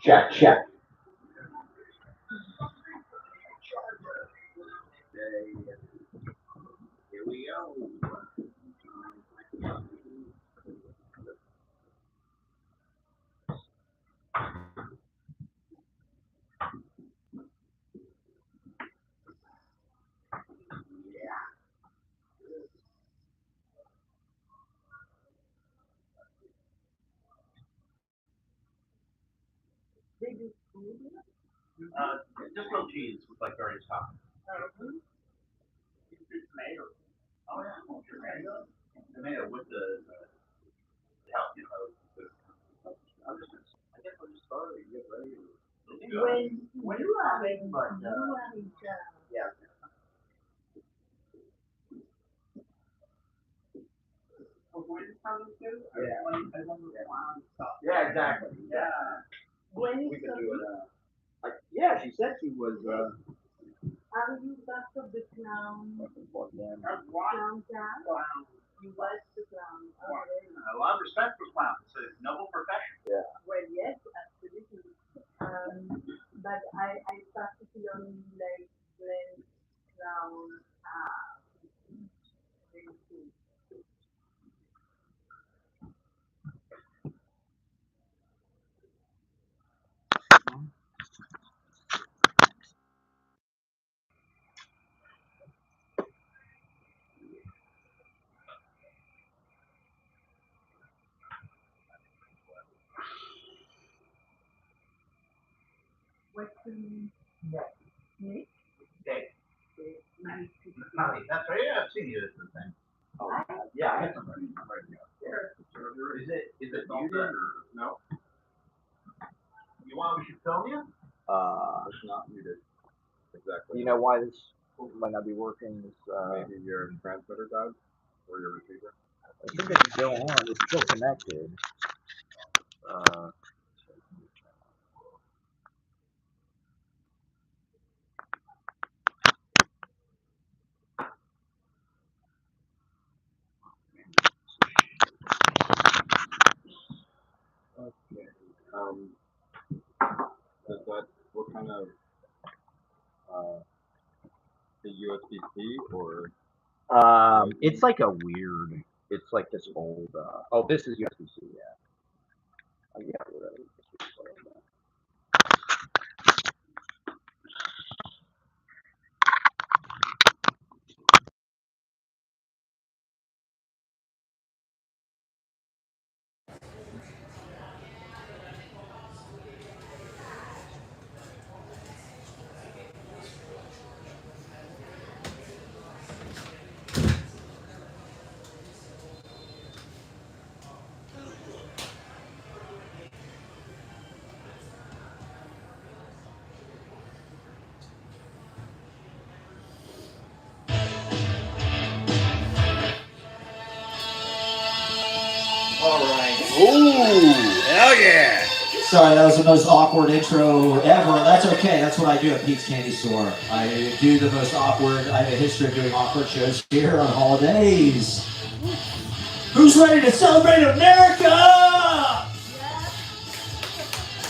Check, check. Here we go. Just grilled cheese with like various toppings. Tomato. Oh yeah, tomato with the help, you know. I guess I'll just start it and get ready. When you are making, but yeah. Yeah, exactly. Yeah. When we could do it. Yeah, she said she was. Are you back of the clown? Clown town? You like the clown. A lot of respect for clowns. It's a noble profession. Yeah. Well, yes, absolutely. But I particularly like Glenn clown. What's the name? Nick? Dave. Nice. That's right. Yeah, I've seen you. It's the same. Oh, yeah, I have some ready. I'm ready to go. Is it muted or no? You want we should film you? It's not muted. Exactly. You know why this might not be working? Maybe your transmitter died or your receiver. I think it's still on. It's still connected. Okay. Is that what kind of the USB-C or? It's like a weird. It's like this old. Oh, this is USB-C. Yeah. Yeah. Whatever. Ooh, hell yeah. Sorry, that was the most awkward intro ever. That's okay. That's what I do at Pete's Candy Store. I do the most awkward. I have a history of doing awkward shows here on holidays. Who's ready to celebrate America?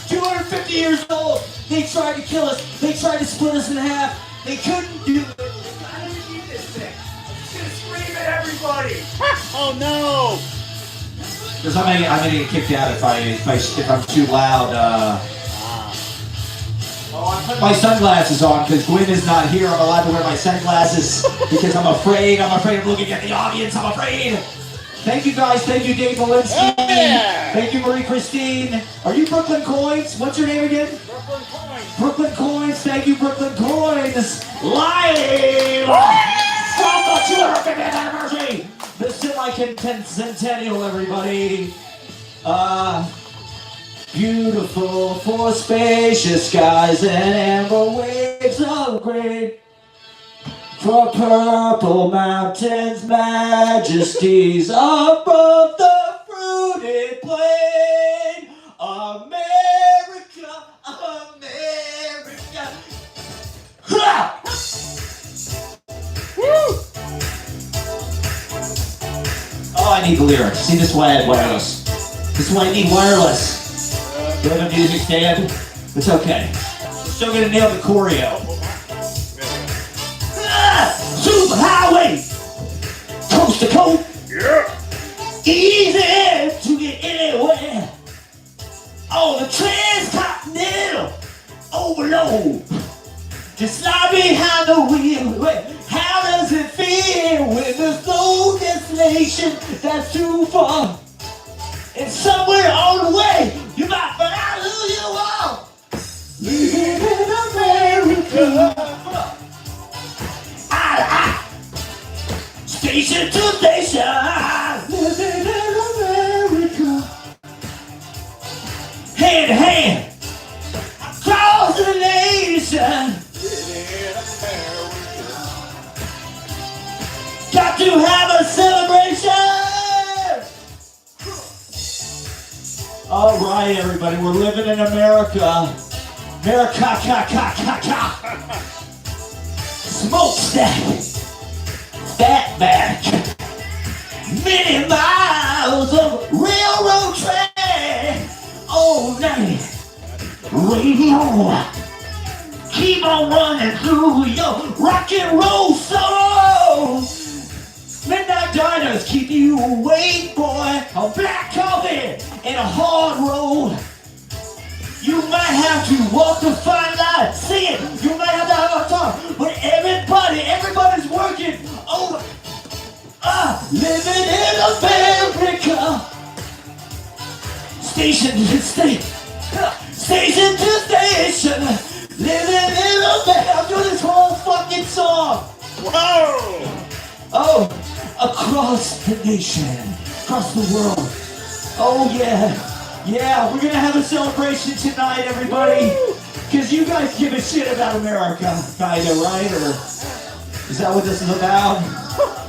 250 years old. They tried to kill us. They tried to split us in half. They couldn't do it. I didn't need this thing. I'm just gonna scream at everybody. Oh no. Because I'm gonna get kicked out if I'm too loud. I put my sunglasses on because Gwen is not here. I'm allowed to wear my sunglasses because I'm afraid. I'm afraid of looking at the audience. I'm afraid. Thank you guys. Thank you, Dave Malinsky. Yeah. Thank you, Marie Christine. Are you Brooklyn Coins? What's your name again? Brooklyn Coins. Brooklyn Coins. Thank you, Brooklyn Coins. Live from the 250th anniversary. The semi-centennial, everybody. Beautiful for spacious skies and amber waves of grain. For purple mountains, majesties above the fruited plain. America, America. Ha! Woo! Oh, I need the lyrics. See, this is why I had one of those. This is why I need wireless. Do I have a music stand? It's okay. We're still gonna nail the choreo. Super highway, coast to coast. Yeah. Easy to get anywhere. On the transcontinental overload. Just slide behind the wheel. How does it feel when there's no destination that's too far? And somewhere on the way, you might find out who you are. Living in America. Eye to eye. Station to station. Living in America. Hand to hand. Across the nation. Got to have a celebration! All right, everybody, we're living in America. America, smokestack, fatback, many miles of railroad track, all night, radio. Keep on running through your rock and roll soul. Midnight diners keep you awake, boy. On black coffee and a hard road. You might have to walk the fine line. See it. You might have to have a talk. But everybody's working over. Living in America. Station to station. Station to station. Living in America. I'm doing this whole fucking song. Whoa! Oh, across the nation, across the world. Oh yeah, yeah, we're gonna have a celebration tonight, everybody. Because you guys give a shit about America, kinda, right? Or is that what this is about?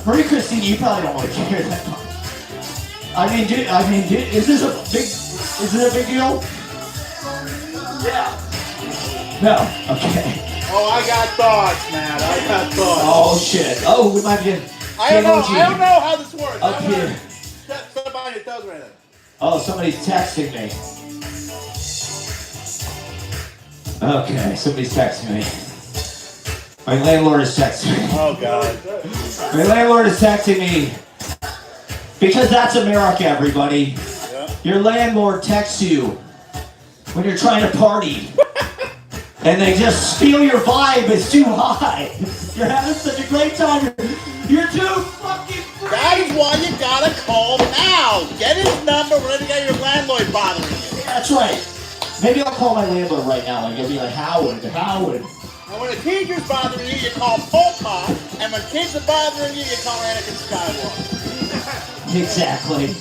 Marie Christine, you probably don't want to hear that. I mean, is this a big deal? Yeah. No, okay. Oh, I got thoughts, man. I got thoughts. Oh shit. Oh, we might be. I don't know how this works. Up here. Step on your toes right now. Oh, somebody's texting me. Okay, somebody's texting me. My landlord is texting me. Oh, God. My landlord is texting me. Because that's America, everybody. Yeah. Your landlord texts you when you're trying to party. And they just feel your vibe is too high. You're having such a great time. You're too fucking free. That is why you gotta call now. Get his number whenever you got your landlord bothering you. Yeah, that's right. Maybe I'll call my landlord right now and he'll be like, Howard. And when a teacher's bothering you, you call Pol Pot. And when kids are bothering you, you call Anakin Skywalker. Exactly.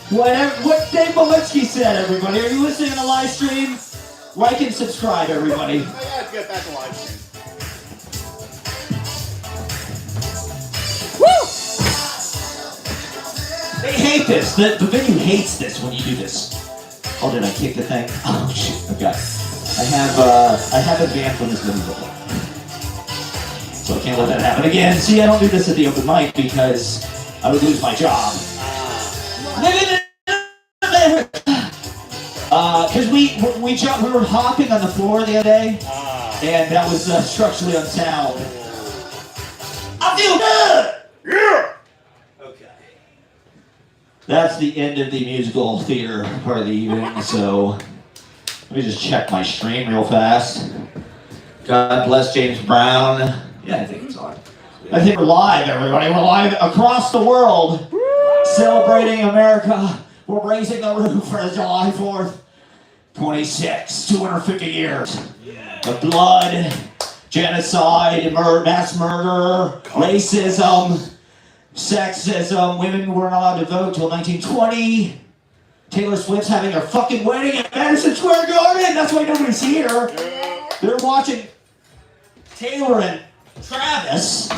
What Dave Malinsky said, everybody. Are you listening to the live stream? Like and subscribe, everybody. I gotta get back to live stream. Woo! They hate this. The venue hates this when you do this. Oh, did I kick the thing? Oh shit! Okay. I have advanced on this venue before, so I can't let that happen again. See, I don't do this at the open mic because I would lose my job. Because we were hopping on the floor the other day, and that was structurally unsound. I feel good! Yeah! Okay. That's the end of the musical theater part of the evening, so let me just check my stream real fast. God bless James Brown. Yeah, I think it's on. I think we're live, everybody. We're live across the world, celebrating America. We're raising the roof for July 4th. 26, 250 years of blood, genocide, mass murder, racism, sexism. Women weren't allowed to vote till 1920. Taylor Swift's having her fucking wedding at Madison Square Garden. That's why nobody's here. They're watching Taylor and Travis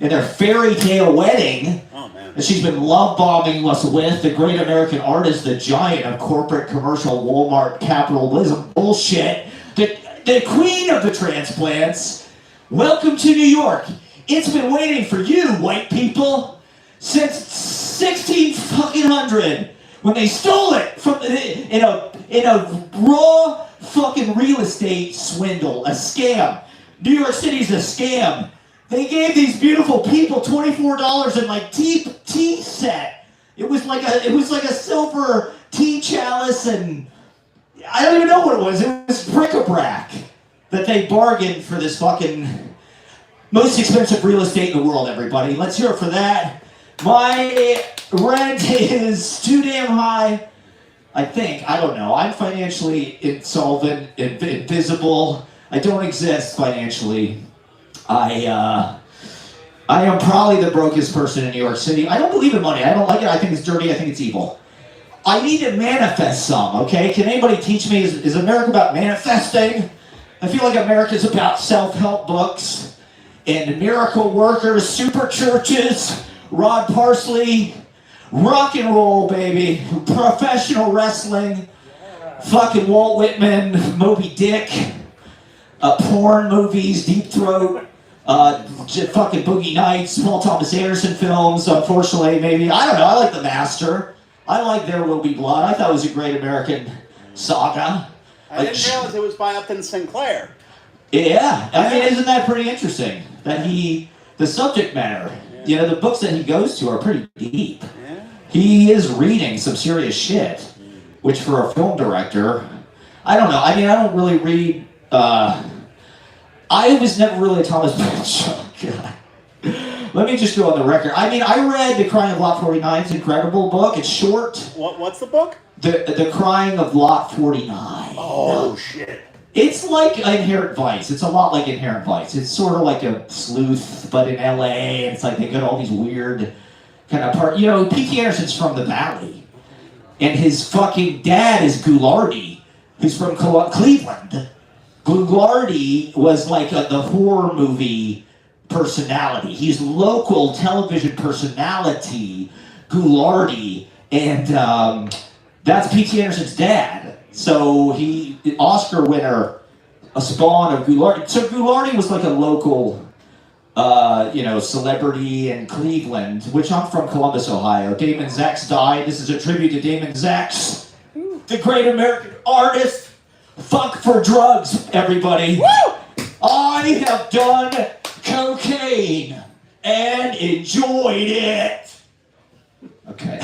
in their fairy tale wedding. Oh, man. And she's been love bombing us with the great American artist, the giant of corporate commercial Walmart capitalism bullshit, the queen of the transplants. Welcome to New York. It's been waiting for you, white people, since 1600 when they stole it from in a raw fucking real estate swindle, a scam. New York City's a scam. They gave these beautiful people $24 in like tea set. It was like a silver tea chalice, and I don't even know what it was. It was bric-a-brac that they bargained for this fucking most expensive real estate in the world, everybody. Let's hear it for that. My rent is too damn high, I think. I don't know. I'm financially insolvent, invisible. I don't exist financially. I am probably the brokest person in New York City. I don't believe in money. I don't like it. I think it's dirty. I think it's evil. I need to manifest some, okay? Can anybody teach me? Is America about manifesting? I feel like America's about self-help books and miracle workers, super churches, Rod Parsley, rock and roll, baby, professional wrestling, fucking Walt Whitman, Moby Dick, porn movies, Deep Throat, fucking Boogie Nights, Paul Thomas Anderson films, unfortunately, maybe. I don't know, I like The Master. I like There Will Be Blood. I thought it was a great American saga. I didn't realize it was by Upton Sinclair. Yeah, I mean, isn't that pretty interesting? That the subject matter, you know, the books that he goes to are pretty deep. Yeah. He is reading some serious shit, which for a film director, I don't know. I mean, I don't really read, I was never really a Thomas God. Let me just go on the record. I mean, I read The Crying of Lot 49. It's an incredible book. It's short. What's the book? The Crying of Lot 49. Oh, shit. It's like Inherent Vice. It's a lot like Inherent Vice. It's sort of like a sleuth, but in LA. And it's like they got all these weird kind of part. You know, P.T. Anderson's from the Valley. And his fucking dad is Ghoulardi, who's from Cleveland. Ghoulardi was like the horror movie personality. He's local television personality, Ghoulardi, and that's P.T. Anderson's dad. So he, Oscar winner, a spawn of Ghoulardi. So Ghoulardi was like a local, celebrity in Cleveland, which I'm from Columbus, Ohio. Damon Zacks died. This is a tribute to Damon Zacks, the great American artist. Fuck for drugs, everybody. Woo! I have done cocaine and enjoyed it. Okay.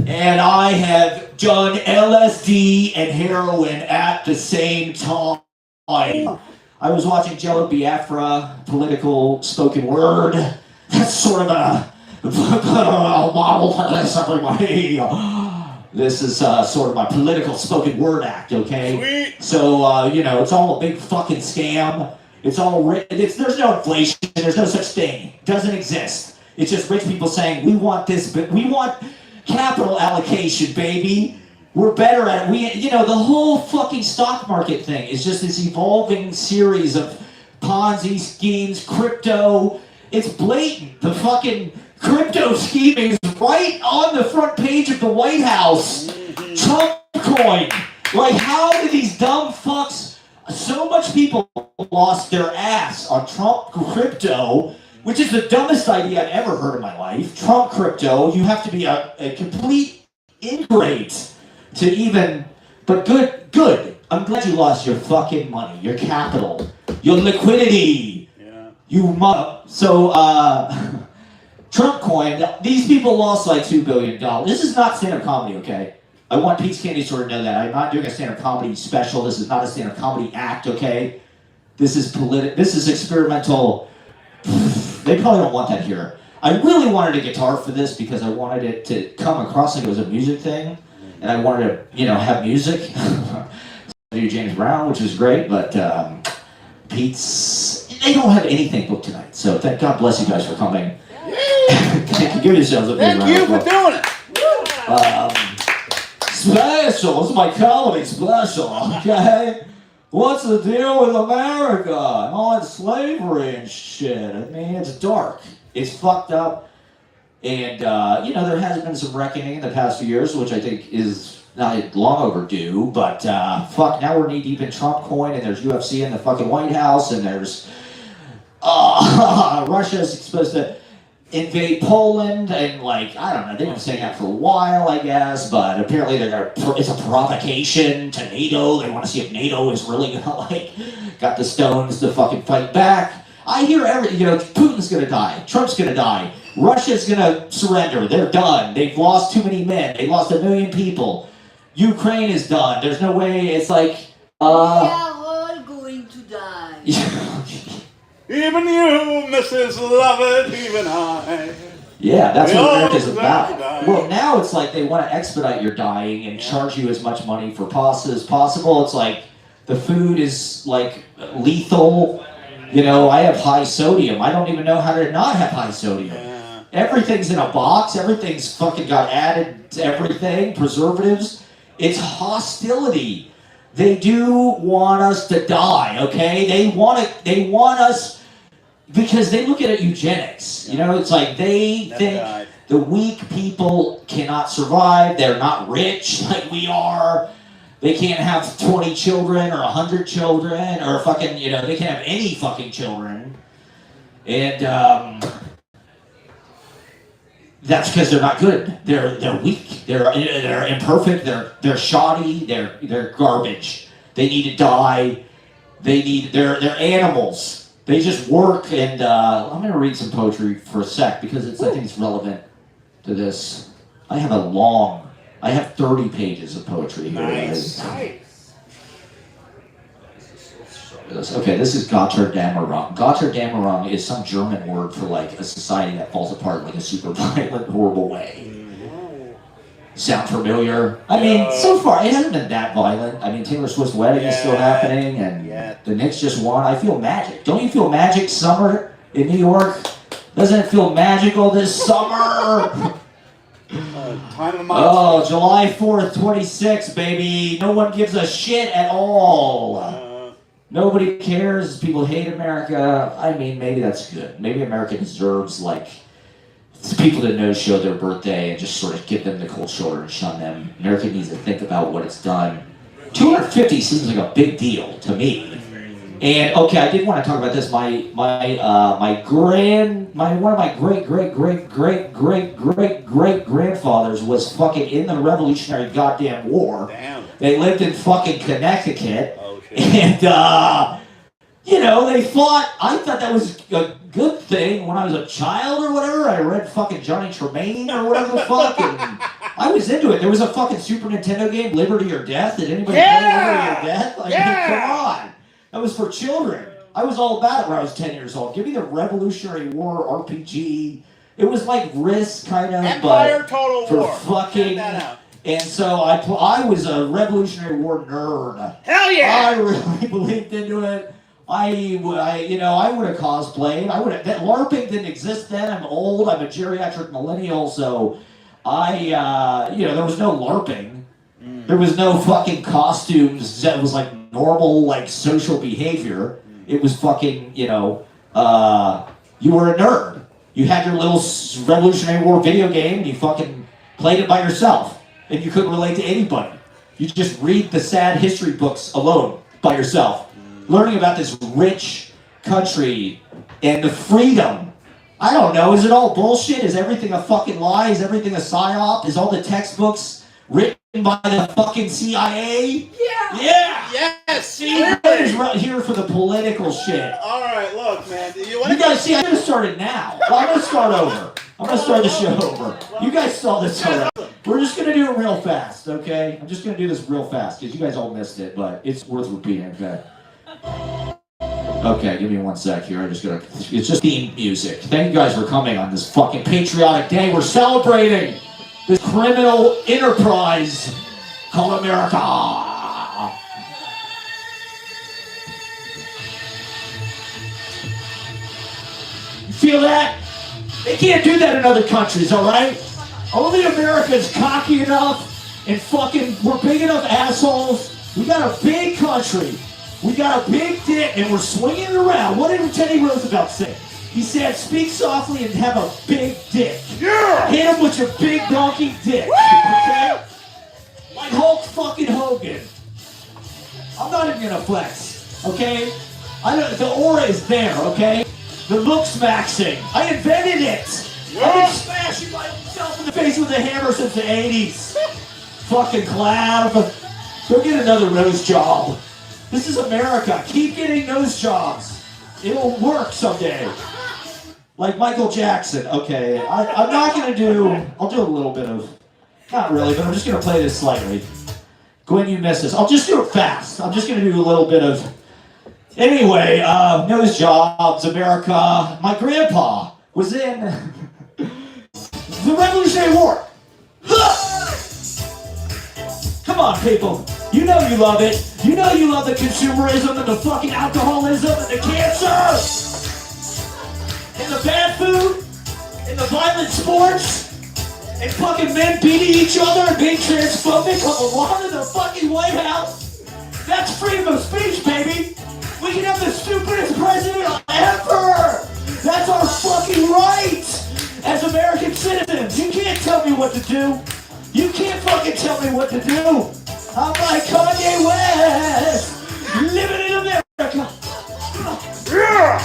And I have done LSD and heroin at the same time. I was watching Jello Biafra, political spoken word. That's sort of a model for this, everybody. This is sort of my political spoken word act, okay? Sweet. So, it's all a big fucking scam. It's all there's no inflation. There's no such thing. It doesn't exist. It's just rich people saying, we want this, but we want capital allocation, baby. We're better at it. The whole fucking stock market thing is just this evolving series of Ponzi schemes, crypto. It's blatant. The fucking crypto scheming is right on the front page of the White House. Trump coin. Like, how do these dumb fucks, so much people lost their ass on Trump crypto, which is the dumbest idea I've ever heard in my life. Trump crypto, you have to be a complete ingrate to even, but good. I'm glad you lost your fucking money, your capital, your liquidity. Yeah. You mother. So, Trump coin, these people lost like $2 billion. This is not stand-up comedy, okay? I want Pete's Candy Store to know that. I'm not doing a stand-up comedy special. This is not a stand-up comedy act, okay? This is This is experimental. They probably don't want that here. I really wanted a guitar for this because I wanted it to come across like it was a music thing. And I wanted to, have music. I do James Brown, which is great, but Pete's, they don't have anything booked tonight. So thank God bless you guys for coming. Give yourselves a big round. Thank you for doing it. Special. This is my comedy special, okay? What's the deal with America and all that slavery and shit? I mean, it's dark. It's fucked up. And, there has been some reckoning in the past few years, which I think is not long overdue. But, fuck, now we're knee-deep in Trump coin, and there's UFC in the fucking White House, and there's Russia's supposed to... invade Poland, and like, I don't know, they've been saying that for a while, I guess, but apparently it's a provocation to NATO. They want to see if NATO is really gonna, like, got the stones to fucking fight back. I hear Putin's gonna die, Trump's gonna die, Russia's gonna surrender, they're done, they've lost too many men, they lost 1 million people, Ukraine is done, there's no way, it's like, we are all going to die. Even you, Mrs. Lovett, even I. Yeah, that's We what all America's die. about. Well, now it's like they want to expedite your dying and charge you as much money for pasta as possible. It's like the food is like lethal. I have high sodium. I don't even know how to not have high sodium. Yeah. Everything's in a box. Everything's fucking got added to everything. Preservatives. It's hostility. They do want us to die, okay? They want us because they look at it eugenics. It's like they think the weak people cannot survive. They're not rich like we are. They can't have 20 children or 100 children or fucking, they can't have any fucking children. And that's because they're not good. They're weak. They're imperfect. They're shoddy. They're garbage. They need to die. They're animals. They just work. And I'm gonna read some poetry for a sec because I think it's relevant to this. I have 30 pages of poetry here. Nice. Okay, this is Götterdämmerung. Götterdämmerung is some German word for like a society that falls apart like a super violent, horrible way. Sound familiar? I mean, so far, it hasn't been that violent. I mean, Taylor Swift's wedding is still happening, and the Knicks just won. I feel magic. Don't you feel magic summer in New York? Doesn't it feel magical this summer? Time of month. Oh, July 4th, 26, baby. No one gives a shit at all. Nobody cares. People hate America. I mean, maybe that's good. Maybe America deserves, like, people to no-show their birthday and just sort of give them the cold shoulder and shun them. America needs to think about what it's done. 250 seems like a big deal to me. And okay, I did want to talk about this. One of my great grandfathers was fucking in the Revolutionary goddamn War. Damn. They lived in fucking Connecticut. Oh, shit. And they fought. I thought that was a good thing when I was a child or whatever. I read fucking Johnny Tremaine or whatever the fuck, and I was into it. There was a fucking Super Nintendo game, Liberty or Death. Did anybody play Liberty or Death? Like, come on. That was for children. I was all about it when I was 10 years old. Give me the Revolutionary War RPG. It was like Risk, kind of, Empire but Total for War. fucking. And so I was a Revolutionary War nerd. Hell yeah! I really believed into it. I would have cosplayed. That LARPing didn't exist then. I'm old. I'm a geriatric millennial, so there was no LARPing. There was no fucking costumes that was like normal, like social behavior. It was fucking, you were a nerd. You had your little Revolutionary War video game and you fucking played it by yourself. And you couldn't relate to anybody. You just read the sad history books alone by yourself. Learning about this rich country and the freedom. I don't know, is it all bullshit? Is everything a fucking lie? Is everything a psyop? Is all the textbooks written by the fucking CIA? Yeah! Yes! See, everybody's right here for the political shit. Alright, look, man. You guys see, I'm gonna start it now. Well, I'm gonna start over. I'm gonna start the show over. You guys saw this already. We're just gonna do it real fast, okay? I'm just gonna do this real fast, because you guys all missed it, but it's worth repeating, okay? Okay, give me 1 sec here. It's just theme music. Thank you guys for coming on this fucking patriotic day. We're celebrating this criminal enterprise called America. You feel that? They can't do that in other countries, alright? Only America's cocky enough and fucking, we're big enough assholes. We got a big country. We got a big dick and we're swinging it around. What did Teddy Roosevelt say? He said, speak softly and have a big dick. Yeah! Hit him with your big donkey dick. Okay? Like Hulk fucking Hogan. I'm not even gonna flex, okay? The aura is there, okay? The looks maxing. I invented it. Yeah. I've been smashing myself in the face with a hammer since the 80s. Fucking clap. Go get another nose job. This is America. Keep getting nose jobs. It'll work someday. Like Michael Jackson. Okay, I'm not gonna do, I'll do a little bit of, not really, but I'm just gonna play this slightly. Gwen, you missed this. I'll just do it fast. I'm just gonna do a little bit of, anyway, nose jobs, America. My grandpa was in the Revolutionary War. Come on, people. You know you love it. You know you love the consumerism and the fucking alcoholism and the cancer and the bad food and the violent sports and fucking men beating each other and being transphobic along in the fucking White House. That's freedom of speech, baby. We can have the stupidest president ever. That's our fucking right as American citizens. You can't tell me what to do. You can't fucking tell me what to do. I'm like Kanye West, living in America. Yeah.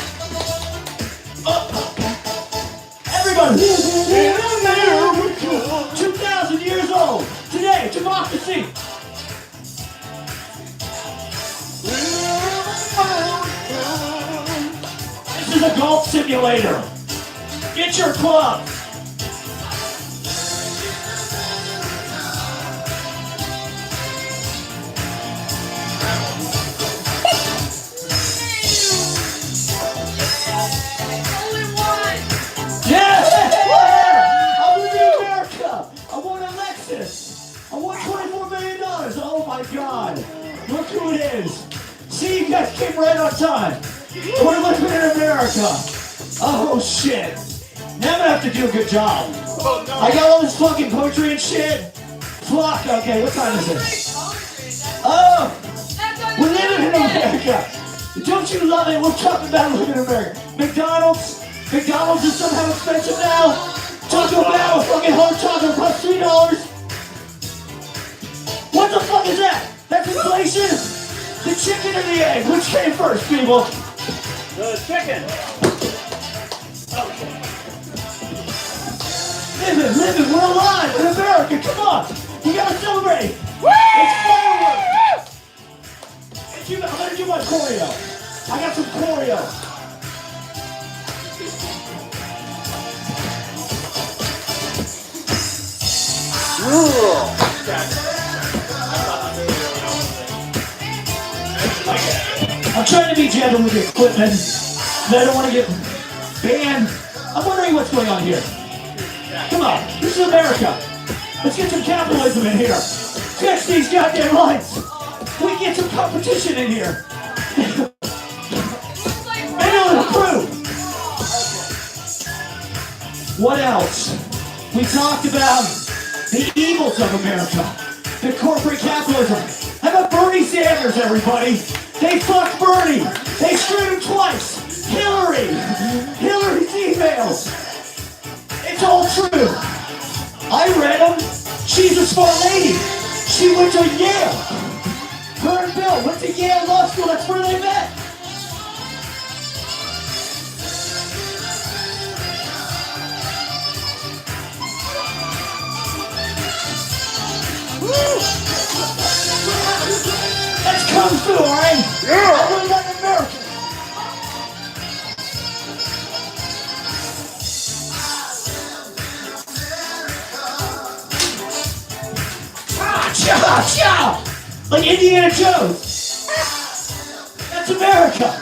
Everybody, living in America. 2,000 years old. Today, democracy. This is a golf simulator. Get your club. God, look who it is. See, you guys came right on time. We're living in America. Oh, shit. Now I'm gonna have to do a good job. Oh, no. I got all this fucking poetry and shit. Fuck, okay, what time is it? Oh, we're living in America. Don't you love it? We're talking about living in America. McDonald's is somehow expensive now. Taco Bell, fucking hard taco costs $3. What the fuck is that? That's inflation? The chicken or the egg? Which came first, people? The chicken. Okay. Living, we're alive in America, come on! We gotta celebrate! Woo! It's fireworks! I'm gonna do my choreo. I got some choreo. I'm trying to be gentle with the equipment. I don't want to get banned. I'm wondering what's going on here. Come on, this is America. Let's get some capitalism in here. Fix these goddamn lights. We can get some competition in here. Maybe a little crew. What else? We talked about the evils of America. The corporate capitalism. How about Bernie Sanders, everybody? They fucked Bernie. They screwed him twice. Hillary's emails. It's all true. I read them. She's a smart lady. She went to Yale. Her and Bill went to Yale Law School. That's where they met. That's Kung Fu, alright? Yeah. I learned that in America. Cha! Like Indiana Jones. That's America,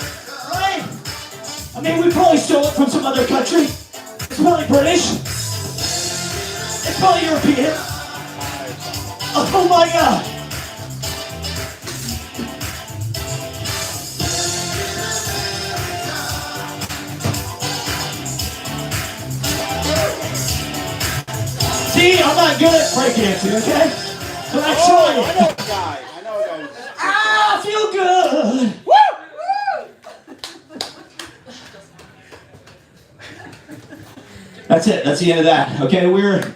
right? I mean, we probably stole it from some other country. It's probably British. It's probably European. Oh my God. See, I'm not good at breakdancing, okay? But I try I it. know a guy. I feel good. Woo! That's it. That's the end of that. Okay, we're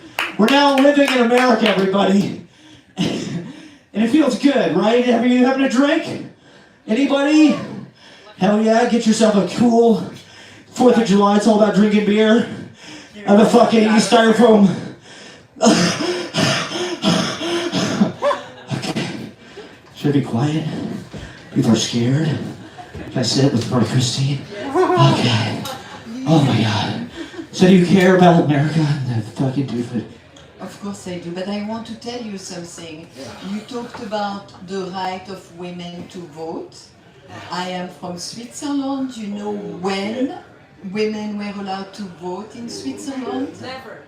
now living in America, everybody, and it feels good, right? Are you having a drink? Anybody? Hell yeah! Get yourself a cool 4th of July. It's all about drinking beer. of the fucking styrofoam. Okay. Should I be quiet? People are scared. Can I sit with Lori Christine? Okay. Oh my god. So do you care about America and the fucking dude? Of course I do, but I want to tell you something. You talked about the right of women to vote. I am from Switzerland. You know when women were allowed to vote in Switzerland? Never.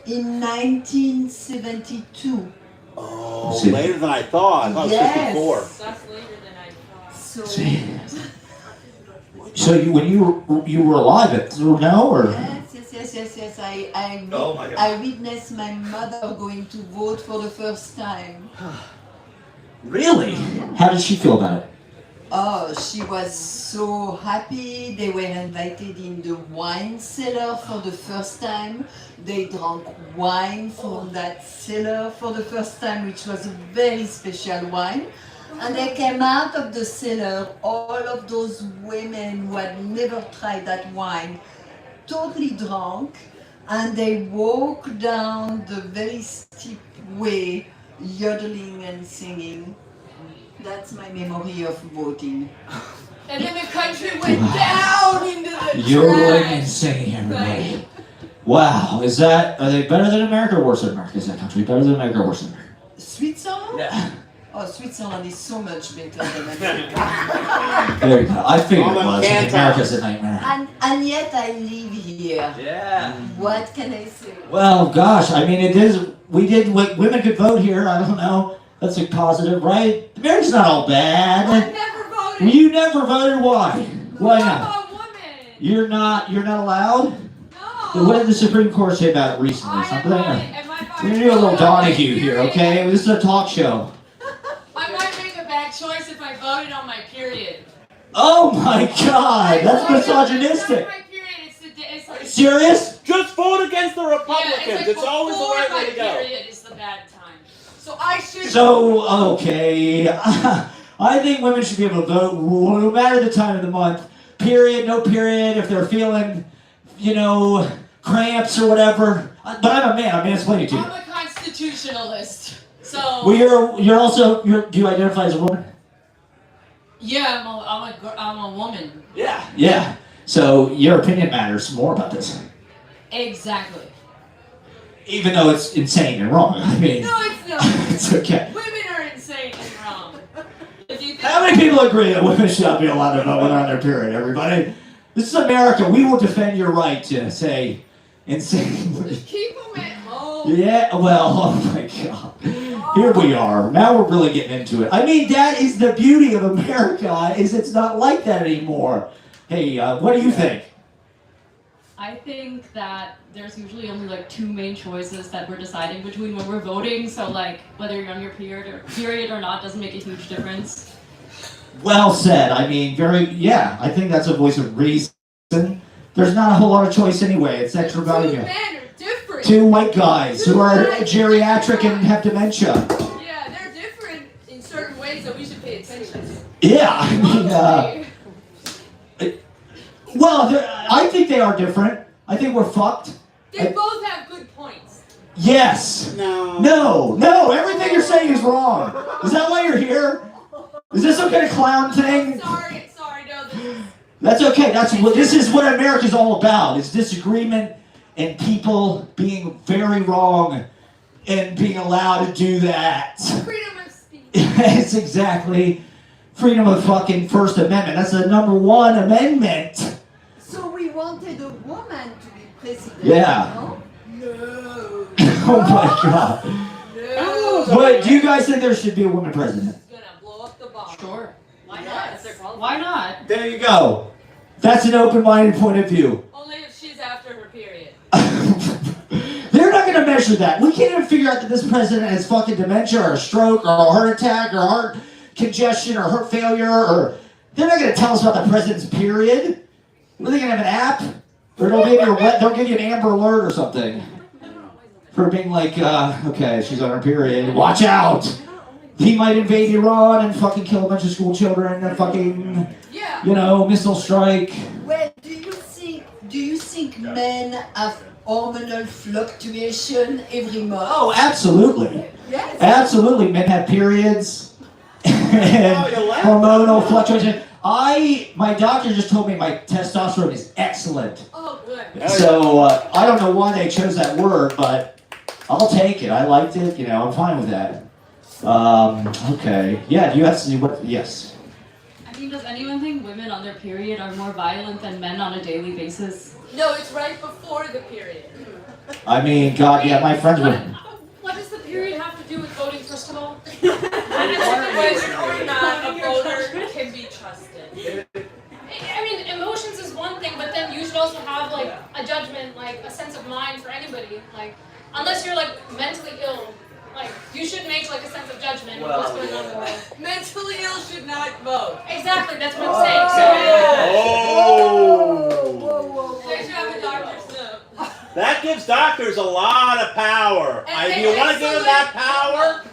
In 1972. Oh, See. later than I thought. I thought Yes. it was 54. That's later than I thought. So, See. So when you were alive at no or yes. Oh my God. I witnessed my mother going to vote for the first time. really? How did she feel about it? Oh, she was so happy. They were invited in the wine cellar for the first time. They drank wine from that cellar for the first time, which was a very special wine. And they came out of the cellar, all of those women who had never tried that wine, totally drunk, and they walked down the very steep way, yodeling and singing. That's my memory of voting. And then the country went down into the Yodeling and trash. singing, everybody. Wow, are they better than America or worse than America? Is that country better than America or worse than America? Switzerland? Yeah. Oh, Switzerland is so much better than America. There you go. I figured it I'm a was. Canton. America's a nightmare. And yet I live here. Yeah. What can I say? Well, gosh, I mean, it is. Women could vote here. I don't know. That's a positive, right? America's not all I bad. never voted. You never voted. Why? Why not? I'm a woman. You're not allowed? No. What did the Supreme Court say about it recently? I am Something? voting, and my We're gonna do a little Donahue here, okay? This is a talk show. I might make a bad choice if I voted on my period. Oh my God, that's It's not misogynistic. my period. It's like, Serious? Just vote against the yeah, Republicans. it's, like always the before right my way to go. period is the bad time. So I should. So, okay. I think women should be able to vote no matter the time of the month. Period, no period, if they're feeling, cramps or whatever. But I'm a man, I'm mansplaining to you. I'm a constitutionalist. So. Well, do you identify as a woman? Yeah, I'm a woman. Yeah. Yeah. So your opinion matters more about this. Exactly. Even though it's insane and wrong. I mean, No, it's not. it's okay. Women are insane and wrong. If you think How many people agree that women should not be allowed to vote when they're on their period, everybody? This is America. We will defend your right to say insane. Just keep them at home. Yeah, well, oh my God. Here we are. Now we're really getting into it. I mean, that is the beauty of America, is it's not like that anymore. Hey, what do you think? I think that there's usually only like two main choices that we're deciding between when we're voting. So like whether you're on your period or not doesn't make a huge difference. Well said. I mean, I think that's a voice of reason. There's not a whole lot of choice anyway. It's extra Two value. men are different. Two white guys who are geriatric and have dementia. Yeah, they're different in certain ways that we should pay attention to. Yeah, I mean, Honestly. I think they are different. I think we're fucked. They both have good points. Yes. No, everything you're saying is wrong. Is that why you're here? Is this some kind of clown thing? Sorry, no, That's okay. This is what America's all about. It's disagreement and people being very wrong and being allowed to do that. freedom of speech. It's exactly freedom of fucking First Amendment. That's the #1 amendment. So we wanted a woman to be president. Yeah. No? No. Oh my God. No. But do you guys think there should be a woman president? It's gonna blow up the bomb. Sure. Why Yes. not? If they're qualified. Why not? There you go. That's an open-minded point of view. Only if she's after her period. They're not going to measure that. We can't even figure out that this president has fucking dementia or a stroke or a heart attack or heart congestion or heart failure or... They're not going to tell us about the president's period. Are they going to have an app? Or they'll give you an Amber Alert or something. For being like, okay, she's on her period. Watch out! He might invade Iran and fucking kill a bunch of school children and fucking, Yeah. missile strike. Well, do you think think men have hormonal fluctuation every month? Oh, absolutely. Yes. Absolutely. Men have periods and hormonal fluctuation. My doctor just told me my testosterone is excellent. Oh, good. So I don't know why they chose that word, but I'll take it. I liked it. You know, I'm fine with that. Okay. Yeah. Do you have to see what? Yes. I mean, does anyone think women on their period are more violent than men on a daily basis? No, it's right before the period. I mean, God, yeah, my friends were. What does the period have to do with voting, first of all? Whether or not a voter can be trusted. I mean, emotions is one thing, but then you should also have like a judgment, like a sense of mind for anybody. Like, unless you're like mentally ill, like you should make like a sense of judgment of what's going on in the world. Mentally ill should not vote. Exactly, that's what I'm saying. Oh. They should have a doctor's note. That gives doctors a lot of power. Do you want to give them that power?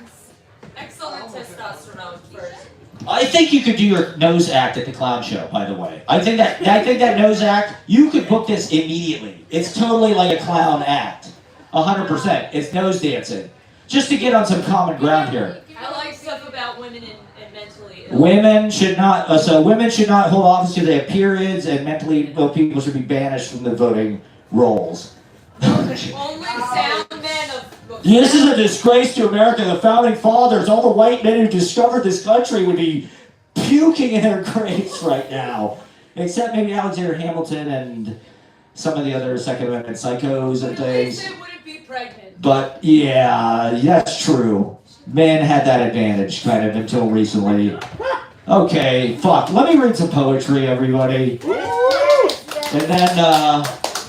Excellent testosterone first. I think you could do your nose act at the clown show, by the way. I think that nose act, you could book this immediately. It's totally like a clown act. 100%. It's nose dancing. Just to get on some common ground here. I like stuff about women and mentally ill. Women should not hold office till they have periods, and mentally ill people should be banished from the voting rolls. Only sound men of... This is a disgrace to America. The founding fathers, all the white men who discovered this country would be puking in their graves right now. Except maybe Alexander Hamilton and some of the other Second Amendment psychos and things. They wouldn't be pregnant. But yeah, that's true. Men had that advantage, kind of, until recently. Okay, fuck. Let me read some poetry, everybody. And then,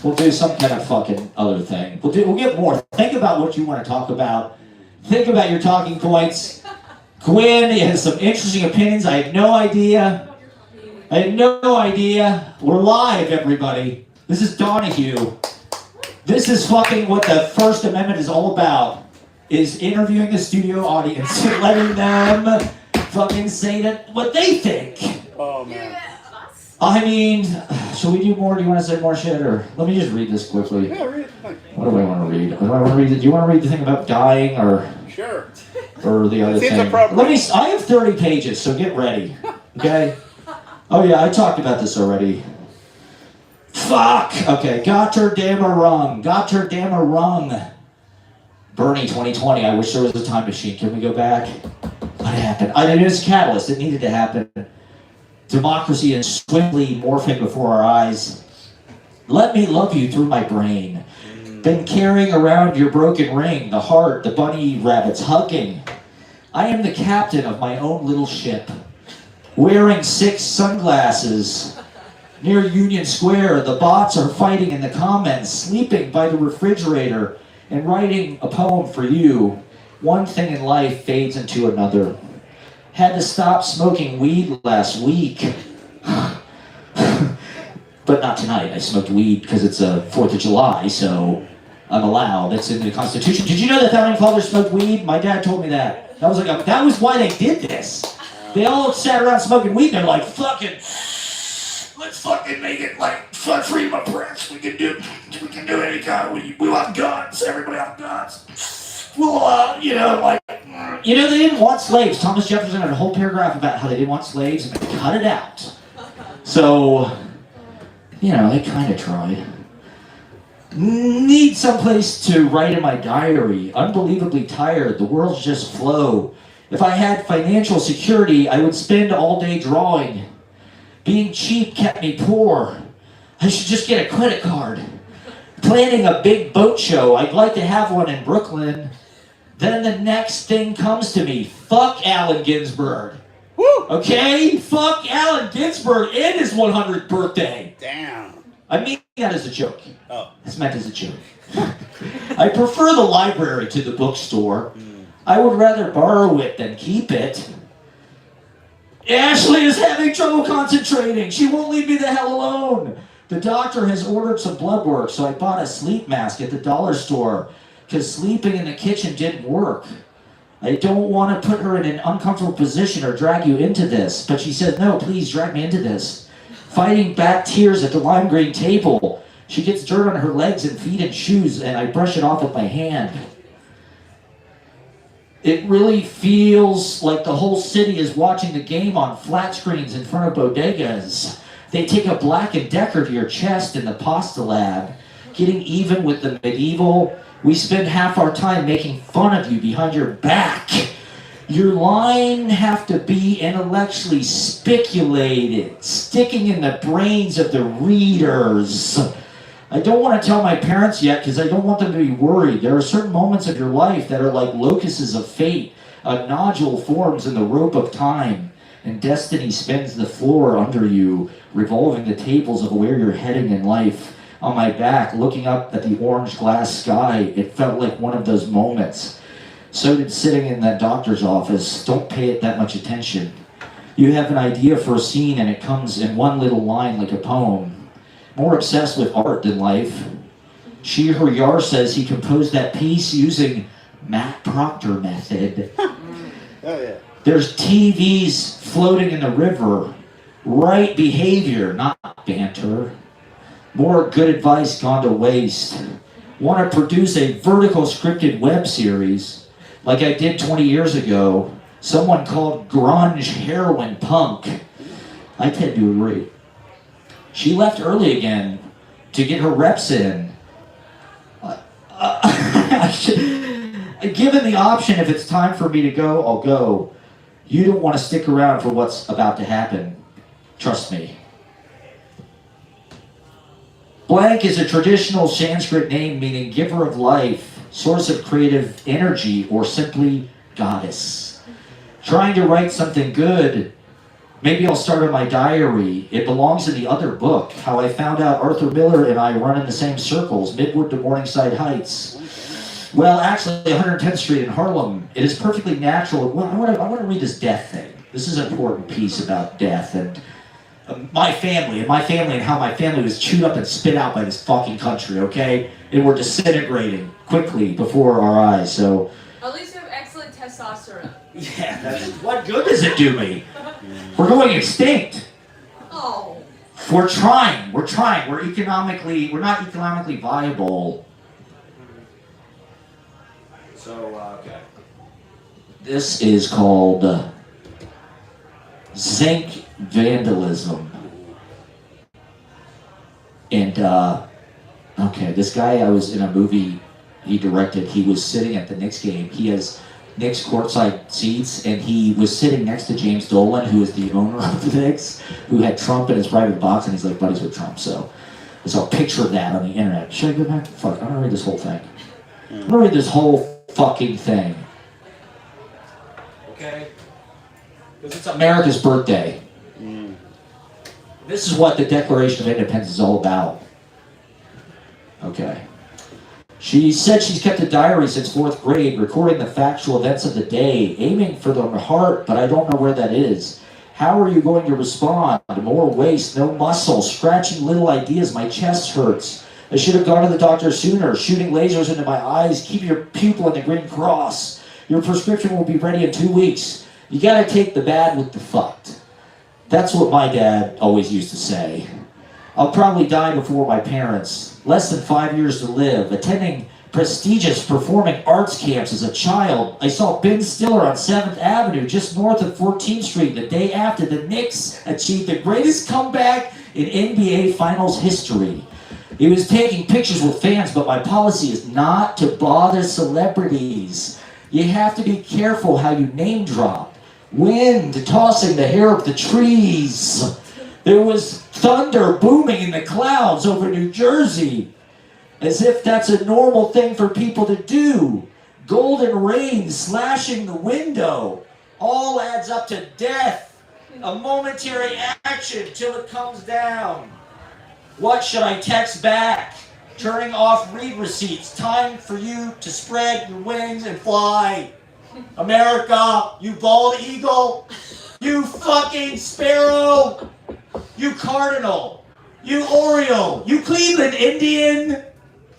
we'll do some kind of fucking other thing. We'll get more. Think about what you want to talk about. Think about your talking points. Gwen has some interesting opinions. I had no idea. We're live, everybody. This is Donahue. This is fucking what the First Amendment is all about. Is interviewing the studio audience and letting them fucking say what they think. Oh, man. I mean, shall we do more? Do you want to say more shit, or let me just read this quickly? Yeah, read it. What do I want to read? Do you want to read the thing about dying, or Sure. the other Seems thing? appropriate. I have 30 pages, so get ready. Okay. Oh yeah, I talked about this already. Fuck. Okay. Gotterdammerung. Bernie 2020. I wish there was a time machine. Can we go back? What happened? It was a catalyst. It needed to happen. Democracy is swiftly morphing before our eyes. Let me love you through my brain. Been carrying around your broken ring, the heart, the bunny rabbits hugging. I am the captain of my own little ship, wearing 6 sunglasses. Near Union Square, the bots are fighting in the comments, sleeping by the refrigerator, and writing a poem for you. One thing in life fades into another. Had to stop smoking weed last week. But not tonight. I smoked weed because it's 4th of July, so I'm allowed. It's in the Constitution. Did you know the founding fathers smoked weed? My dad told me that. That was why they did this. They all sat around smoking weed and they're like, let's fucking make it like freedom of press. We can do any kind of, we want guns. Everybody wants guns. Well, they didn't want slaves. Thomas Jefferson had a whole paragraph about how they didn't want slaves and they cut it out. So, they kind of tried. Need someplace to write in my diary. Unbelievably tired. The world's just flow. If I had financial security, I would spend all day drawing. Being cheap kept me poor. I should just get a credit card. Planning a big boat show. I'd like to have one in Brooklyn. Then the next thing comes to me. Fuck Allen Ginsberg. Woo! Okay? Fuck Allen Ginsberg and his 100th birthday. Damn. I mean that as a joke. Oh. It's meant as a joke. I prefer the library to the bookstore. I would rather borrow it than keep it. Ashley is having trouble concentrating. She won't leave me the hell alone. The doctor has ordered some blood work, so I bought a sleep mask at the dollar store because sleeping in the kitchen didn't work. I don't want to put her in an uncomfortable position or drag you into this, but she said, no, please drag me into this. Fighting back tears at the lime green table. She gets dirt on her legs and feet and shoes, and I brush it off with my hand. It really feels like the whole city is watching the game on flat screens in front of bodegas. They take a Black & Decker to your chest in the pasta lab, getting even with the medieval. We spend half our time making fun of you behind your back. Your line have to be intellectually speculated, sticking in the brains of the readers. I don't want to tell my parents yet because I don't want them to be worried. There are certain moments of your life that are like locusts of fate. A nodule forms in the rope of time, and destiny spins the floor under you, revolving the tables of where you're heading in life. On my back, looking up at the orange glass sky, it felt like one of those moments. So did sitting in that doctor's office. Don't pay it that much attention. You have an idea for a scene and it comes in one little line like a poem. More obsessed with art than life. Her Yar says he composed that piece using Matt Proctor method. Oh, yeah. There's TVs floating in the river. Right behavior, not banter. More good advice gone to waste. Want to produce a vertical scripted web series like I did 20 years ago. Someone called grunge heroin punk. I tend to agree. She left early again to get her reps in. Given the option, if it's time for me to go, I'll go. You don't want to stick around for what's about to happen. Trust me. Blank is a traditional Sanskrit name meaning giver of life, source of creative energy, or simply goddess. Trying to write something good. Maybe I'll start on my diary. It belongs in the other book. How I found out Arthur Miller and I run in the same circles, Midwood to Morningside Heights. Well, actually, 110th Street in Harlem. It is perfectly natural. Well, I want to read this death thing. This is an important piece about death and my family and how my family was chewed up and spit out by this fucking country, okay? And we're disintegrating quickly before our eyes, so... At least you have excellent testosterone. Yeah, what good does it do me? We're going extinct. Oh. We're trying. We're not economically viable. So, okay. This is called zinc vandalism. And, okay, this guy, I was in a movie he directed. He was sitting at the Knicks game. He has Knicks courtside seats, and he was sitting next to James Dolan, who is the owner of the Knicks, who had Trump in his private box, and he's like buddies with Trump. So a picture of that on the internet. Should I go back? Fuck, I'm gonna read this whole thing. I'm gonna read this whole fucking thing. Okay? Because it's America's birthday. This is what the Declaration of Independence is all about. Okay. She said she's kept a diary since 4th grade, recording the factual events of the day, aiming for the heart, but I don't know where that is. How are you going to respond? More waste, no muscle, scratching little ideas, my chest hurts. I should have gone to the doctor sooner, shooting lasers into my eyes, keep your pupil in the green cross. Your prescription will be ready in 2 weeks. You gotta take the bad with the fucked. That's what my dad always used to say. I'll probably die before my parents. Less than 5 years to live. Attending prestigious performing arts camps as a child. I saw Ben Stiller on 7th Avenue, just north of 14th Street, the day after the Knicks achieved the greatest comeback in NBA Finals history. He was taking pictures with fans, but my policy is not to bother celebrities. You have to be careful how you name drop. Wind tossing the hair of the trees. There was thunder booming in the clouds over New Jersey. As if that's a normal thing for people to do. Golden rain slashing the window. All adds up to death. A momentary action till it comes down. What should I text back? Turning off read receipts. Time for you to spread your wings and fly. America, you bald eagle. You fucking sparrow. You cardinal. You oriole. You Cleveland Indian.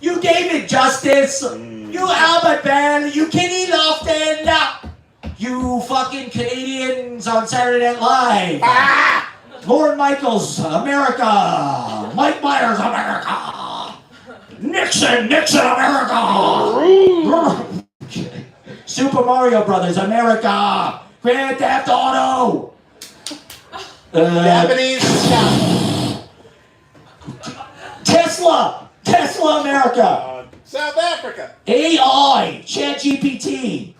You David Justice. You Albert Bell. You Kenny Lofton. You fucking Canadians on Saturday Night Live. Lorne Michaels, America. Mike Myers, America. Nixon, America! Super Mario Brothers, America! Grand Theft Auto! Japanese shop. Tesla, America! South Africa. AI, ChatGPT,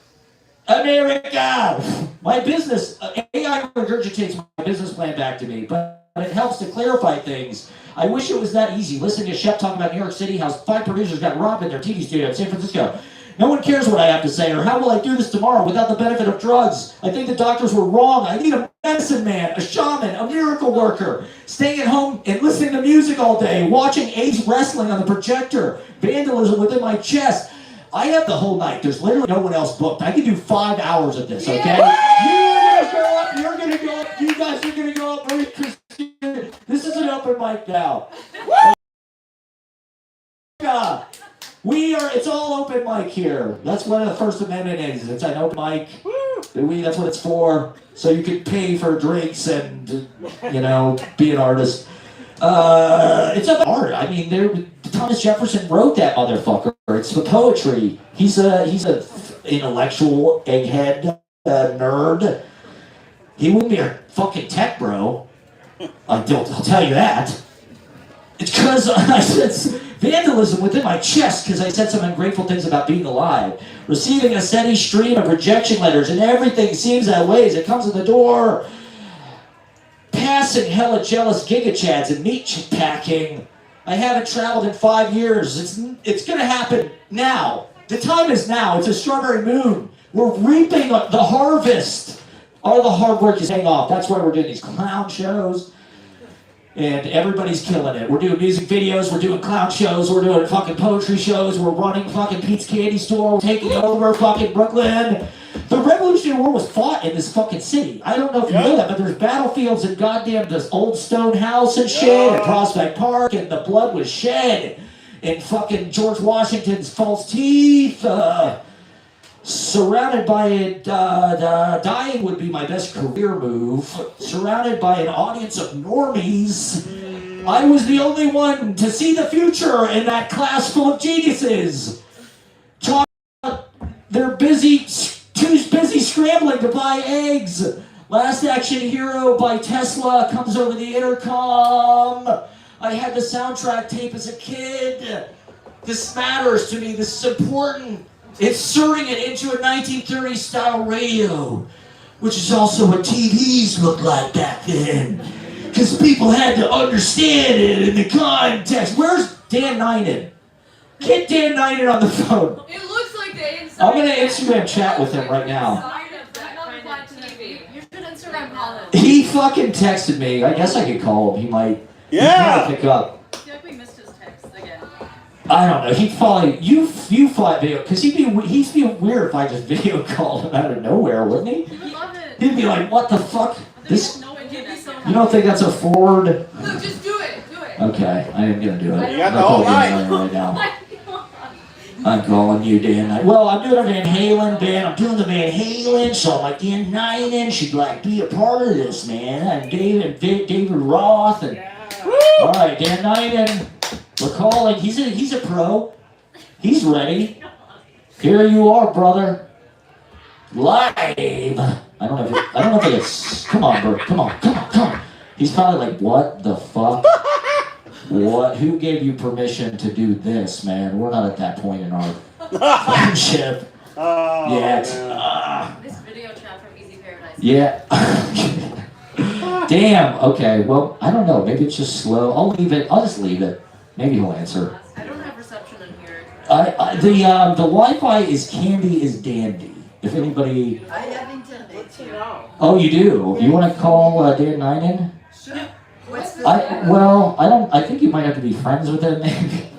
America! My business, AI regurgitates my business plan back to me, but it helps to clarify things. I wish it was that easy. Listening to Shep talk about New York City, how 5 producers got robbed in their TV studio in San Francisco. No one cares what I have to say, or how will I do this tomorrow without the benefit of drugs? I think the doctors were wrong. I need a medicine man, a shaman, a miracle worker. Staying at home and listening to music all day, watching Ace wrestling on the projector, vandalism within my chest. I have the whole night. There's literally no one else booked. I can do 5 hours of this, okay? You're gonna go up, you guys are gonna go up, Marie Christine. This is an open mic now. It's all open mic here. That's what the First Amendment is. It's an open mic. That's what it's for. So you can pay for drinks and, be an artist. It's about art. I mean, Thomas Jefferson wrote that motherfucker. It's the poetry. He's a intellectual egghead nerd. He wouldn't be a fucking tech bro. I'll tell you that. It's because I said vandalism within my chest because I said some ungrateful things about being alive. Receiving a steady stream of rejection letters and everything seems that way as it comes in the door. Passing hella jealous giga-chads and meat packing. I haven't traveled in 5 years. It's gonna happen now. The time is now. It's a strawberry moon. We're reaping the harvest. All the hard work is paying off. That's why we're doing these clown shows. And everybody's killing it. We're doing music videos, we're doing clown shows, we're doing fucking poetry shows, we're running fucking Pete's Candy Store, we're taking over fucking Brooklyn. The Revolutionary War was fought in this fucking city. I don't know if you know that, but there's battlefields in goddamn this old stone house and shit, and Prospect Park, and the blood was shed in fucking George Washington's false teeth. Surrounded by it, dying would be my best career move. Surrounded by an audience of normies, I was the only one to see the future in that class full of geniuses. They're too busy scrambling to buy eggs. Last Action Hero by Tesla comes over the intercom. I had the soundtrack tape as a kid. This matters to me, this is important. Inserting it into a 1930s style radio, which is also what TVs looked like back then. Because people had to understand it in the context. Where's Dan Ninen? Get Dan Ninen on the phone. It looks like the inside. I'm going to Instagram chat with him right now. You should Instagram call him. He fucking texted me. I guess I could call him. He might pick up. I feel like we missed his text again. I don't know. He'd probably you fly video because he'd be weird if I just video called him out of nowhere, wouldn't he? He would love it. He'd be like, "What the fuck? This? No internet. You don't think that's a Ford?" Look, just do it. Do it. Okay, I am gonna do it. You got the whole night. Right now. I'm calling you, Dan. Well, I'm doing a Van Halen band. I'm doing the Van Halen, so I'm like, Dan Ninen should like be a part of this, man. I'm David Roth, and all right, Dan Ninen. We're calling. He's a pro. He's ready. Here you are, brother. Live. I don't know if it's. Come on, bro. Come on. He's probably like, what the fuck? What? Who gave you permission to do this, man? We're not at that point in our friendship yet. This video chat from Easy Paradise. Yeah. Damn. Okay. Well, I don't know. Maybe it's just slow. I'll leave it. I'll just leave it. Maybe he'll answer. I don't have reception in here. The Wi-Fi is candy is dandy. If anybody. I have internet here. Oh, you do. You want to call Dan Ninen? Sure. What's this? I think you might have to be friends with him. Maybe.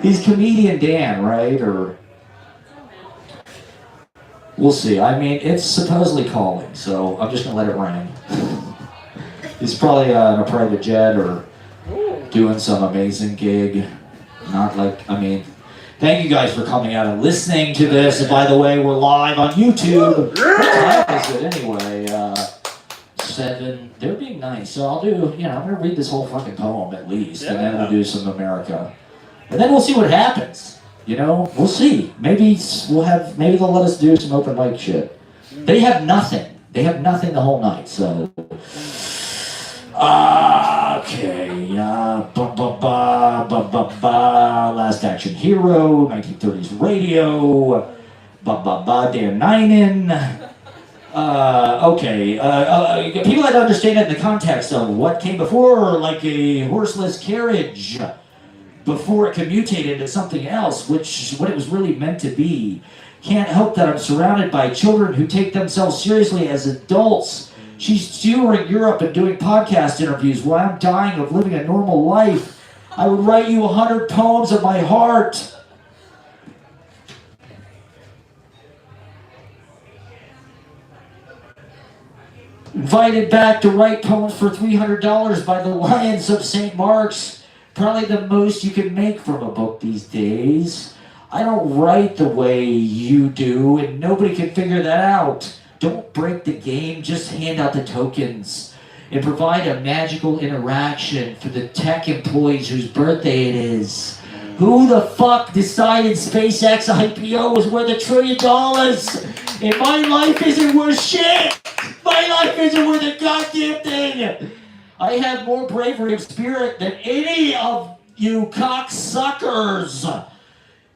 He's comedian Dan, right? Or we'll see. I mean, it's supposedly calling, so I'm just gonna let it ring. He's probably in a private jet or doing some amazing gig. Not like, I mean, thank you guys for coming out and listening to this. And by the way, we're live on YouTube. What time is it anyway? 7. They're being nice. So I'll do, I'm going to read this whole fucking poem at least. And then we'll do some America. And then we'll see what happens. You know, we'll see. Maybe they'll let us do some open mic shit. They have nothing. They have nothing the whole night, so. Okay. Last Action Hero, 1930s Radio. Dan Ninen. Okay. People had to understand it in the context of what came before, like a horseless carriage, before it could mutate into something else, what it was really meant to be. Can't help that I'm surrounded by children who take themselves seriously as adults. She's touring Europe and doing podcast interviews while I'm dying of living a normal life. I would write you 100 poems of my heart. Invited back to write poems for $300 by the Lions of St. Mark's. Probably the most you can make from a book these days. I don't write the way you do, and nobody can figure that out. Don't break the game, just hand out the tokens and provide a magical interaction for the tech employees whose birthday it is. Who the fuck decided SpaceX IPO was worth $1 trillion? And my life isn't worth shit! My life isn't worth a goddamn thing! I have more bravery of spirit than any of you cocksuckers!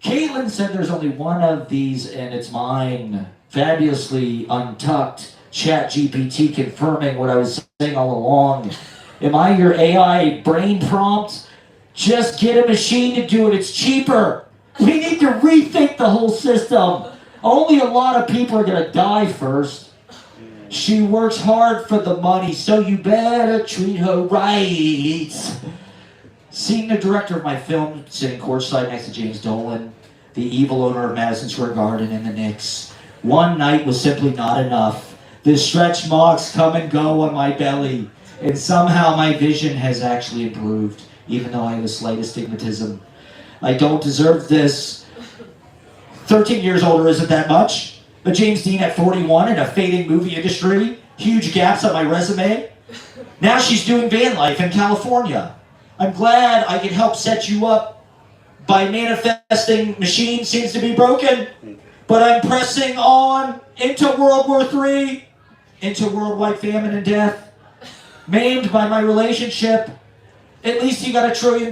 Caitlin said there's only one of these and it's mine. Fabulously untucked. ChatGPT confirming what I was saying all along. Am I your AI brain prompt? Just get a machine to do it. It's cheaper. We need to rethink the whole system. Only a lot of people are going to die first. She works hard for the money, so you better treat her right. Seeing the director of my film sitting courtside next to James Dolan, the evil owner of Madison Square Garden and the Knicks, one night was simply not enough. The stretch marks come and go on my belly, and somehow my vision has actually improved, even though I have a slight astigmatism. I don't deserve this. 13 years older isn't that much. But James Dean at 41 in a fading movie industry, huge gaps on my resume. Now she's doing van life in California. I'm glad I can help set you up by manifesting machine seems to be broken. But I'm pressing on into World War III, into worldwide famine and death. Maimed by my relationship. At least you got $1 trillion.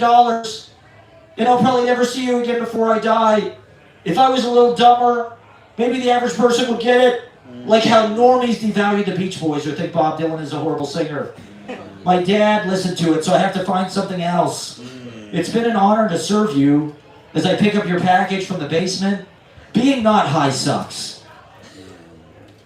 And I'll probably never see you again before I die. If I was a little dumber, maybe the average person would get it. Like how normies devalue the Beach Boys or think Bob Dylan is a horrible singer. My dad listened to it, so I have to find something else. It's been an honor to serve you as I pick up your package from the basement. Being not high sucks.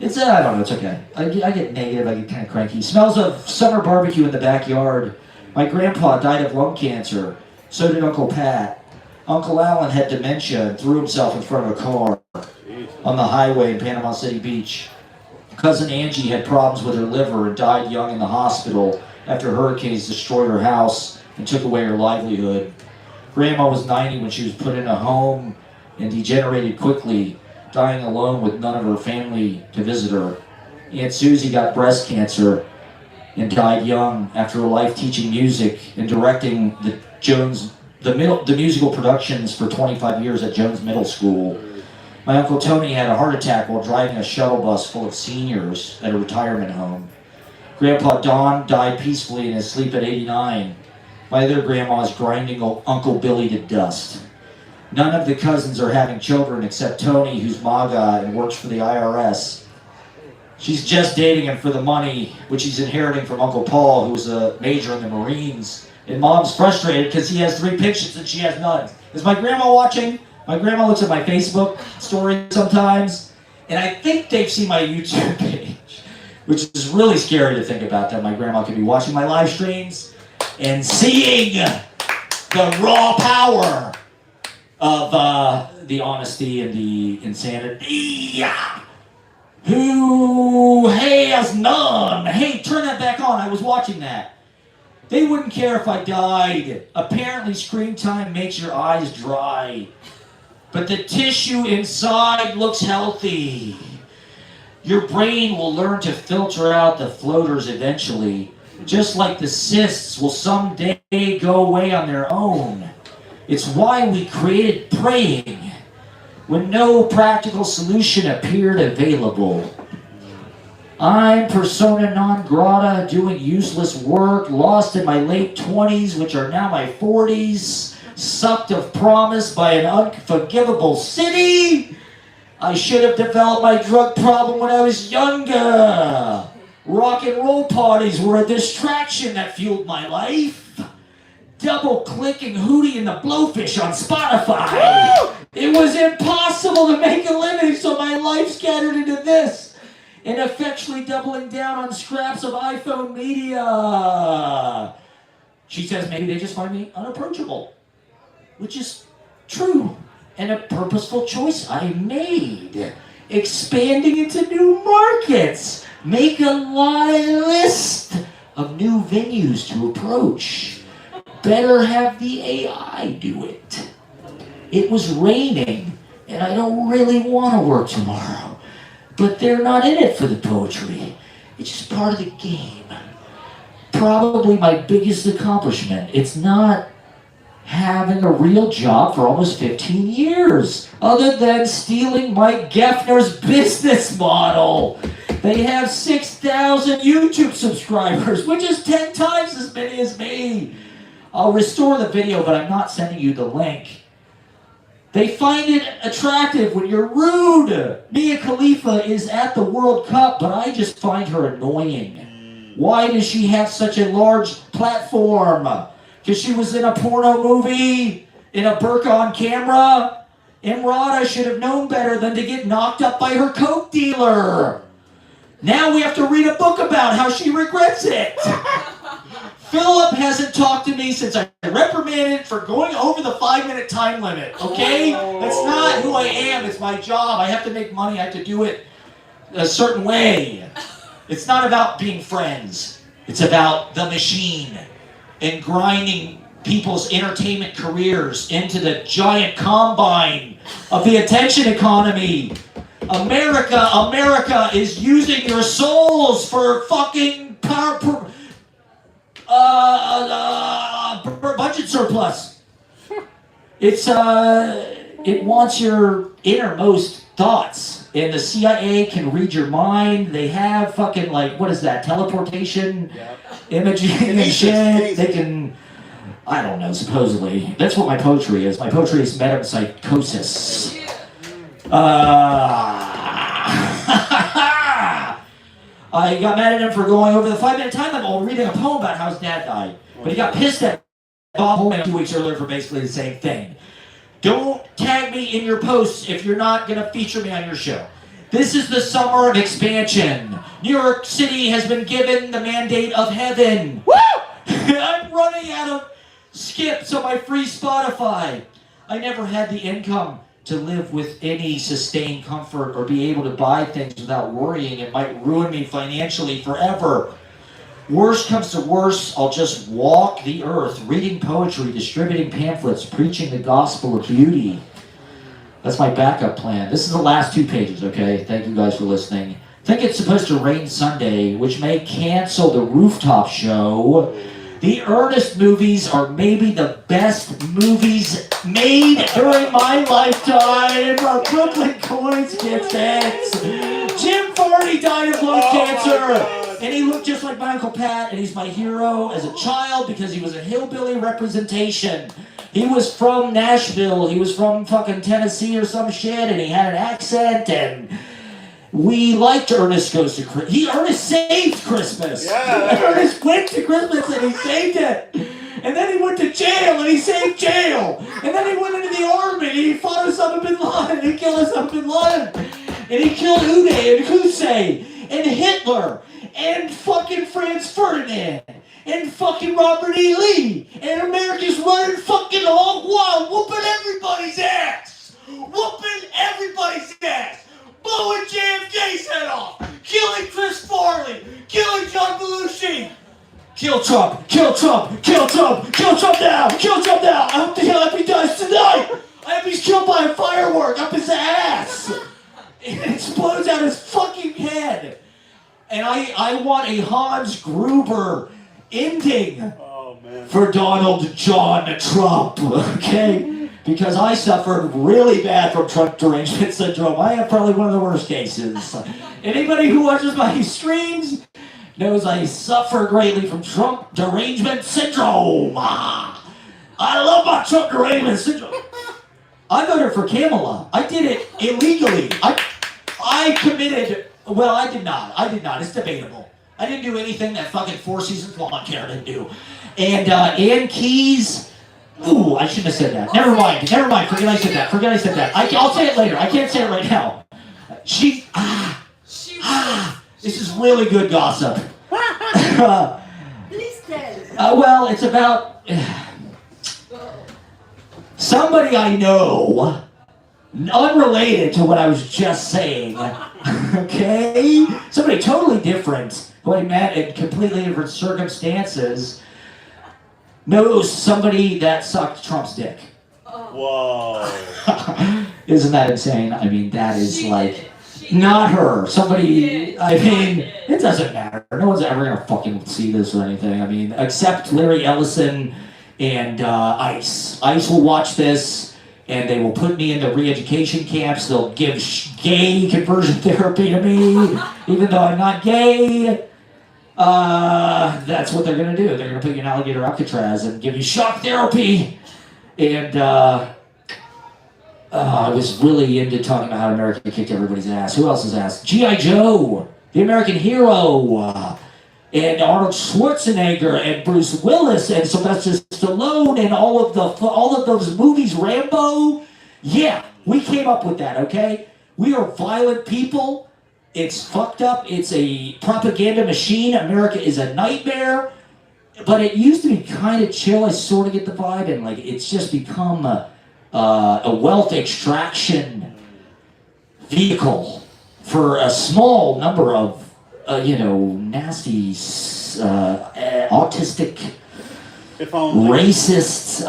I don't know, it's okay. I get negative, I get kind of cranky. Smells of summer barbecue in the backyard. My grandpa died of lung cancer. So did Uncle Pat. Uncle Alan had dementia and threw himself in front of a car on the highway in Panama City Beach. Cousin Angie had problems with her liver and died young in the hospital after hurricanes destroyed her house and took away her livelihood. Grandma was 90 when she was put in a home and degenerated quickly, dying alone with none of her family to visit her. Aunt Susie got breast cancer and died young after a life teaching music and directing the musical productions for 25 years at Jones Middle School. My Uncle Tony had a heart attack while driving a shuttle bus full of seniors at a retirement home. Grandpa Don died peacefully in his sleep at 89. My other grandma is grinding Uncle Billy to dust. None of the cousins are having children except Tony, who's MAGA and works for the IRS. She's just dating him for the money, which he's inheriting from Uncle Paul, who was a major in the Marines. And Mom's frustrated because he has 3 pictures and she has none. Is my grandma watching? My grandma looks at my Facebook story sometimes, and I think they've seen my YouTube page, which is really scary to think about, that my grandma could be watching my live streams and seeing the raw power of the honesty and the insanity. Who has none? Hey, turn that back on. I was watching that. They wouldn't care if I died. Apparently, screen time makes your eyes dry. But the tissue inside looks healthy. Your brain will learn to filter out the floaters eventually, just like the cysts will someday go away on their own. It's why we created praying when no practical solution appeared available. I'm persona non grata, doing useless work, lost in my late 20s, which are now my 40s, sucked of promise by an unforgivable city. I should have developed my drug problem when I was younger. Rock and roll parties were a distraction that fueled my life. Double-clicking Hootie and the Blowfish on Spotify. Woo! It was impossible to make a living, so my life scattered into this. And effectually doubling down on scraps of iPhone media. She says maybe they just find me unapproachable. Which is true. And a purposeful choice I made. Expanding into new markets. Make a list of new venues to approach. Better have the AI do it. It was raining, and I don't really want to work tomorrow. But they're not in it for the poetry. It's just part of the game. Probably my biggest accomplishment. It's not having a real job for almost 15 years, other than stealing Mike Geffner's business model. They have 6,000 YouTube subscribers, which is 10 times as many as me. I'll restore the video, but I'm not sending you the link. They find it attractive when you're rude. Mia Khalifa is at the World Cup, but I just find her annoying. Why does she have such a large platform? Because she was in a porno movie, in a burqa on camera. Imrata should have known better than to get knocked up by her coke dealer. Now we have to read a book about how she regrets it. Philip hasn't talked to me since I reprimanded for going over the 5-minute time limit, okay? That's not who I am. It's my job. I have to make money. I have to do it a certain way. It's not about being friends. It's about the machine and grinding people's entertainment careers into the giant combine of the attention economy. America is using your souls for fucking budget surplus. It wants your innermost thoughts, and the CIA can read your mind. They have fucking what is that? Teleportation, imaging and shit. They can. I don't know. Supposedly, that's what my poetry is. My poetry is metempsychosis. I got mad at him for going over the 5-minute time limit while reading a poem about how his dad died. But he got pissed at Bob Holman 2 weeks earlier for basically the same thing. Don't tag me in your posts if you're not going to feature me on your show. This is the summer of expansion. New York City has been given the mandate of heaven. Woo! I'm running out of skips on my free Spotify. I never had the income to live with any sustained comfort or be able to buy things without worrying it might ruin me financially forever. Worst comes to worst, I'll just walk the earth, reading poetry, distributing pamphlets, preaching the gospel of beauty. That's my backup plan. This is the last 2 pages, okay? Thank you guys for listening. I think it's supposed to rain Sunday, which may cancel the rooftop show. The Ernest movies are maybe the best movies made during my lifetime. Brooklyn Coins gets it. Jim Varney died of lung cancer. And he looked just like my Uncle Pat, and he's my hero as a child because he was a hillbilly representation. He was from Nashville. He was from fucking Tennessee or some shit, and he had an accent, and we liked Ernest Goes to Christmas. Ernest saved Christmas. Yeah. Ernest went to Christmas and he saved it. And then he went to jail and he saved jail. And then he went into the army and he fought Osama bin Laden and he killed Osama bin Laden. And he killed Uday and Hussein and Hitler and fucking Franz Ferdinand and fucking Robert E. Lee. And America's running fucking hog wild, whooping everybody's ass. Whooping everybody's ass. Blowing JFK's head off, killing Chris Farley, killing John Belushi. Kill Trump, kill Trump, kill Trump, kill Trump now, kill Trump now. I hope he dies tonight. I hope he's killed by a firework up his ass. It explodes out his fucking head. And I want a Hans Gruber ending. Oh, man. for Donald John Trump, okay? Because I suffered really bad from Trump derangement syndrome. I have probably one of the worst cases. Anybody who watches my streams knows I suffer greatly from Trump derangement syndrome. I love my Trump derangement syndrome. I voted for Kamala. I did it illegally. I committed, well, I did not. It's debatable. I didn't do anything that fucking Four Seasons Lawn Care didn't do. And Ann Keys, ooh, I shouldn't have said that. Never mind. Forget I said that. I'll say it later. I can't say it right now. This is really good gossip. Please tell. Well, it's about somebody I know, unrelated to what I was just saying. Okay? Somebody totally different, who I met in completely different circumstances, knows somebody that sucked Trump's dick. Whoa. Isn't that insane? I mean, that is not her. Somebody, I mean, it doesn't matter. No one's ever gonna fucking see this or anything. I mean, except Larry Ellison and ICE. ICE will watch this, and they will put me into re-education camps. They'll give gay conversion therapy to me, even though I'm not gay. That's what they're gonna do. They're gonna put you in alligator Alcatraz and give you shock therapy. And I was really into talking about how America kicked everybody's ass. Who else's ass? G.I. Joe, the American hero, and Arnold Schwarzenegger, and Bruce Willis, and Sylvester Stallone, and all of those movies, Rambo. Yeah, we came up with that, okay? We are violent people. It's fucked up. It's a propaganda machine. America is a nightmare. But it used to be kind of chill. I sort of get the vibe, and like it's just become a wealth extraction vehicle for a small number of nasty, autistic, racist,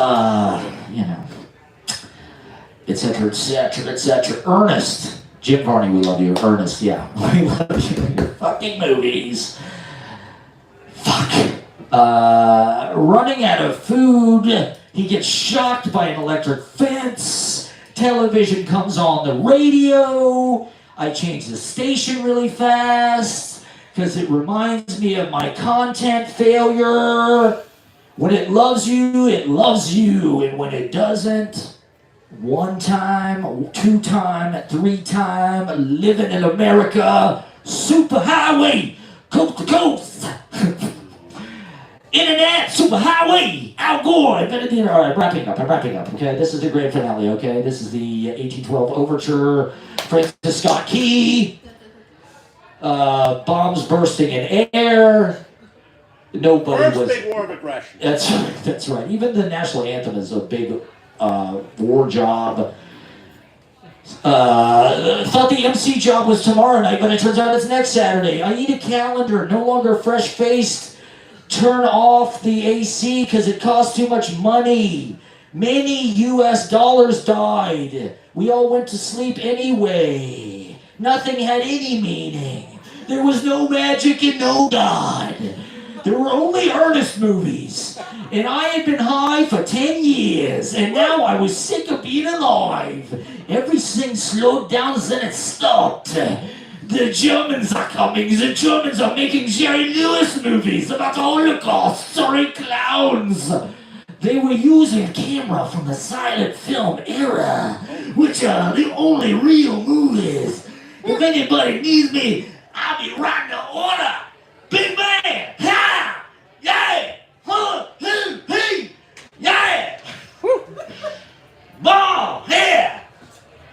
etc. Ernest. Jim Varney, we love you. Ernest, yeah. We love you in your fucking movies. Fuck. Running out of food. He gets shocked by an electric fence. Television comes on the radio. I change the station really fast because it reminds me of my content failure. When it loves you, it loves you. And when it doesn't, one time, two time, three time, living in America, superhighway, coast to coast. Internet, superhighway, Al Gore, invented the internet. All right, I'm wrapping up, okay? This is the grand finale, okay? This is the 1812 Overture, Francis Scott Key, bombs bursting in air. Nobody was... First big war of aggression. That's right. Even the national anthem is a big war job. Thought the MC job was tomorrow night, but it turns out it's next Saturday. I need a calendar, no longer fresh-faced. Turn off the AC because it costs too much money. Many US dollars died. We all went to sleep anyway. Nothing had any meaning. There was no magic and no God. There were only Ernest movies. And I had been high for 10 years. And now I was sick of being alive. Everything slowed down, then it stopped. The Germans are coming. The Germans are making Jerry Lewis movies about the Holocaust. Sorry, clowns. They were using camera from the silent film era, which are the only real movies. If anybody needs me, I'll be riding the order. Big man, ha, yeah, huh, hey, yeah. Ball, here.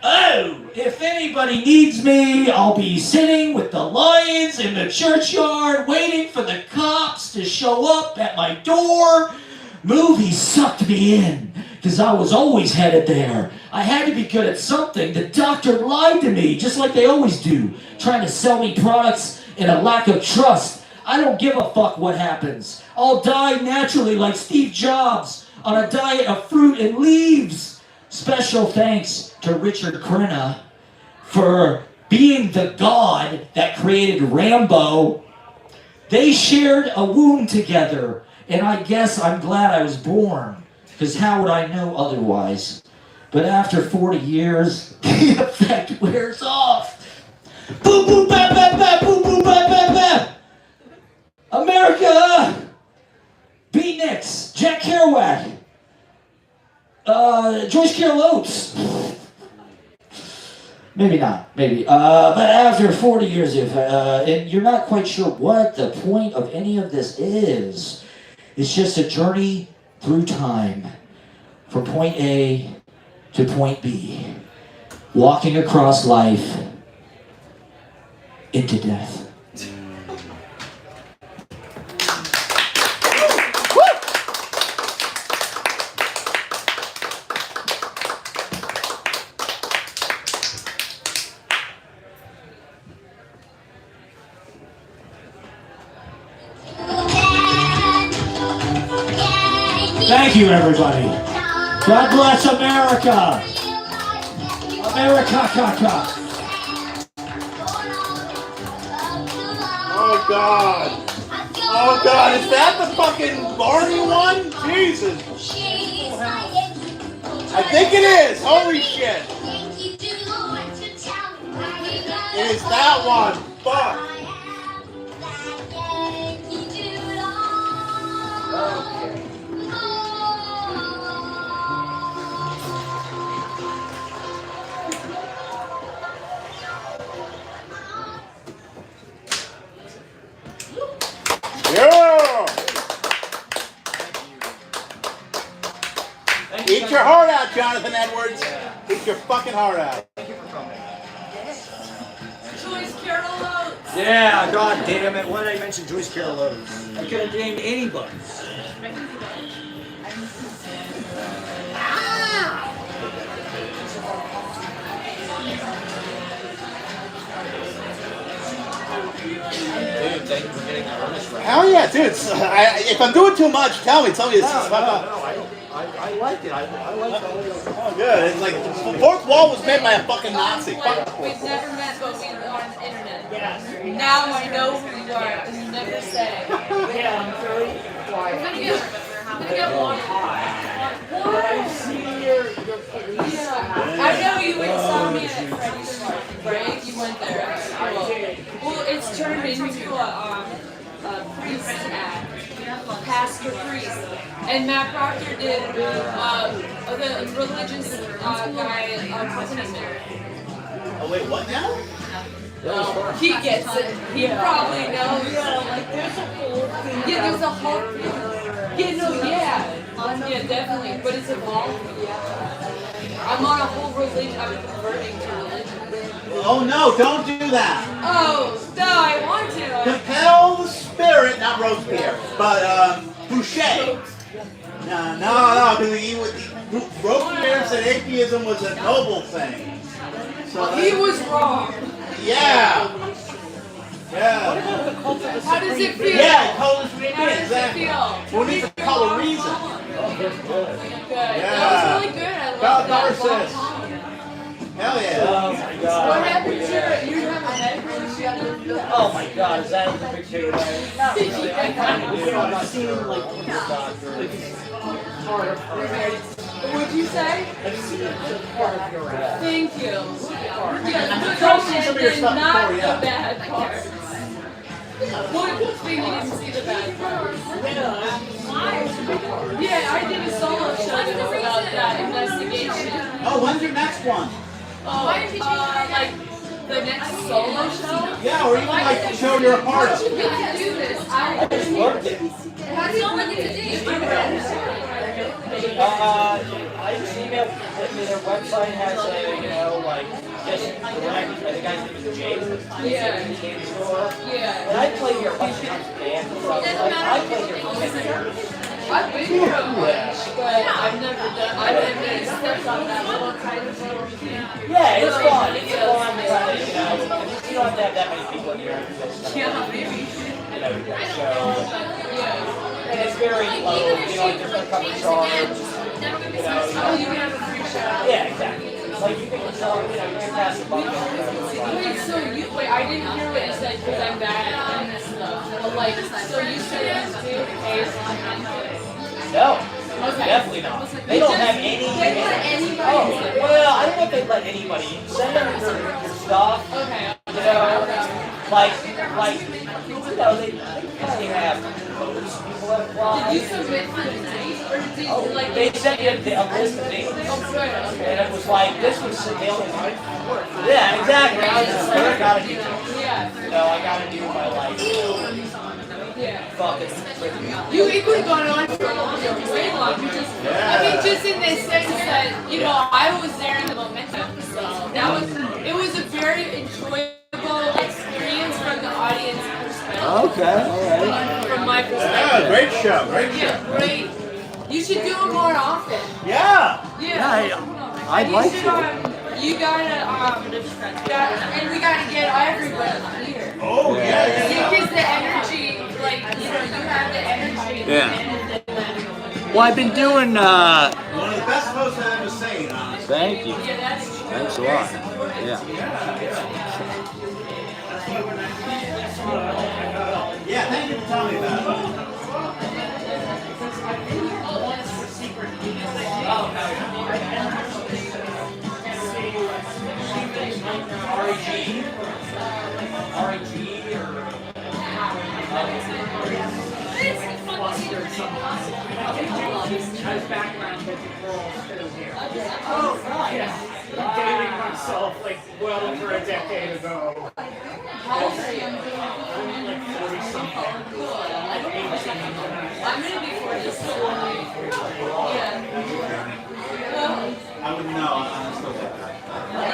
Oh, if anybody needs me, I'll be sitting with the lions in the churchyard waiting for the cops to show up at my door. Movies sucked me in because I was always headed there. I had to be good at something. The doctor lied to me, just like they always do, trying to sell me products in a lack of trust. I don't give a fuck what happens. I'll die naturally like Steve Jobs on a diet of fruit and leaves. Special thanks to Richard Crenna for being the god that created Rambo. They shared a wound together, And I guess I'm glad I was born, because how would I know otherwise? But after 40 years, the effect wears off. Boom, boom, bam, bam, bam, boom, boom, bam, bam, bam. America! Beatniks, Jack Kerouac, Joyce Carol Oates. Maybe not, maybe. But after 40 years, and you're not quite sure what the point of any of this is, it's just a journey through time from point A to point B, walking across life into death. Thank you, everybody. God bless America. Amerikka. Oh God. Oh God, is that the fucking Barney one? Jesus. I think it is. Holy shit. It is that one. Fuck. Yeah. Eat your heart out, Jonathan Edwards. Eat your fucking heart out. Joyce Carol Oates. Yeah, god damn it. Why did I mention Joyce Carol Oates? I could have named anybody. Dude, thank you for getting that Ernest right. Hell yeah, dude. If I'm doing too much, tell me. Tell me. No, I liked it. I liked all of it. Oh, good. It's like the fourth wall was made by a fucking Nazi. Fuck. We've never met, but we were on the internet. Now I know who you are, and you never say. Yeah, I'm very quiet. I'm gonna get one. But I see your police. Yeah. I know you saw me at Freddy's party, right? You went there. Well, it's turned into a priest ad. Pastor priest. And Matt Proctor did the religious guy accompaniment. Oh, wait, what now? He gets it. He probably knows. Yeah, like there's a whole thing. Yeah, there's a whole thing. Yeah, no, yeah. Yeah, definitely. But it's evolving. Yeah. I'm on a whole religion. I'm converting to religion. Oh, no, don't do that. Oh, no, I want to. Compel the spirit, not Robespierre, but Boucher. No, because Robespierre said atheism was a noble thing. So He was wrong. yeah. How does it feel? Yeah, call us How does it exactly. feel? We need to call a reason. Good. Yeah. That was really good. I God, love that. Narcissus. Hell yeah. Oh my god. What happened to your, you have a head Oh my god, is that the big figure? Not really. I kind of do. I'm not seeing like the doctor. What'd you say? I've seen the part of your ass. Thank you. I'm Yeah, trying to see some of your and stuff not before, the yeah. bad parts. What thing you didn't see the bad parts? Yeah, I did a solo show about that investigation. Oh, when's your next one? Oh, like the next solo show? Yeah, or even like show your heart. You can do this. I just loved it. How do you want it to do? I just emailed their website has a, like, just the guy's name is Jake. Yeah. Candy store. Yeah. And I play here a bunch of times a band, so I play here for 10 years. I've been here a bunch, but I've never stepped on that little kind of little thing. Yeah, it's fun. It's fun. You don't have to have that many people in here. Yeah, maybe. So, and it's very low, different cover charge. Oh, you have a free show. Yeah, exactly. So Like you can tell, you know, you can pass the buck. Wait, I didn't hear what you said because I'm bad at this stuff. But like, so you said it's No. Okay. Definitely not. They don't have any. They let anybody. Oh, well, I don't know if they let anybody. You send them your stuff. Okay. You know, like, you know, they kind of have those people that apply. Did you submit for the night, or did you like? They sent me a list of names. Oh, good. Okay. And it was like, this was available. Yeah, exactly. I was just like, I gotta do it. Yeah. You know, I gotta do my life. Yeah. Fucking. It could have gone on for a long, way longer. I mean, just in the sense that, you know, I was there in the momentum. So it was a very enjoyable experience from the audience perspective. Okay, all right. From my perspective. Yeah, great show, great show. Yeah, great. You should do it more often. Yeah. Yeah. I'd And like you should, to. you gotta, and we gotta get everybody here. Oh, yeah. Because the energy, like, you know, you have the energy. Yeah. Well, I've been doing. One of the best posts I've ever seen, honestly. Thank you. Yeah, that's Thanks a lot. Yeah. Yeah, thank you for telling me that. As background, but the girls still here. Oh, right. Yeah. Dating myself like well over a decade ago. how old are you? Like 40 something. I'm gonna be 40, so yeah. Well, I wouldn't know. I'm still there.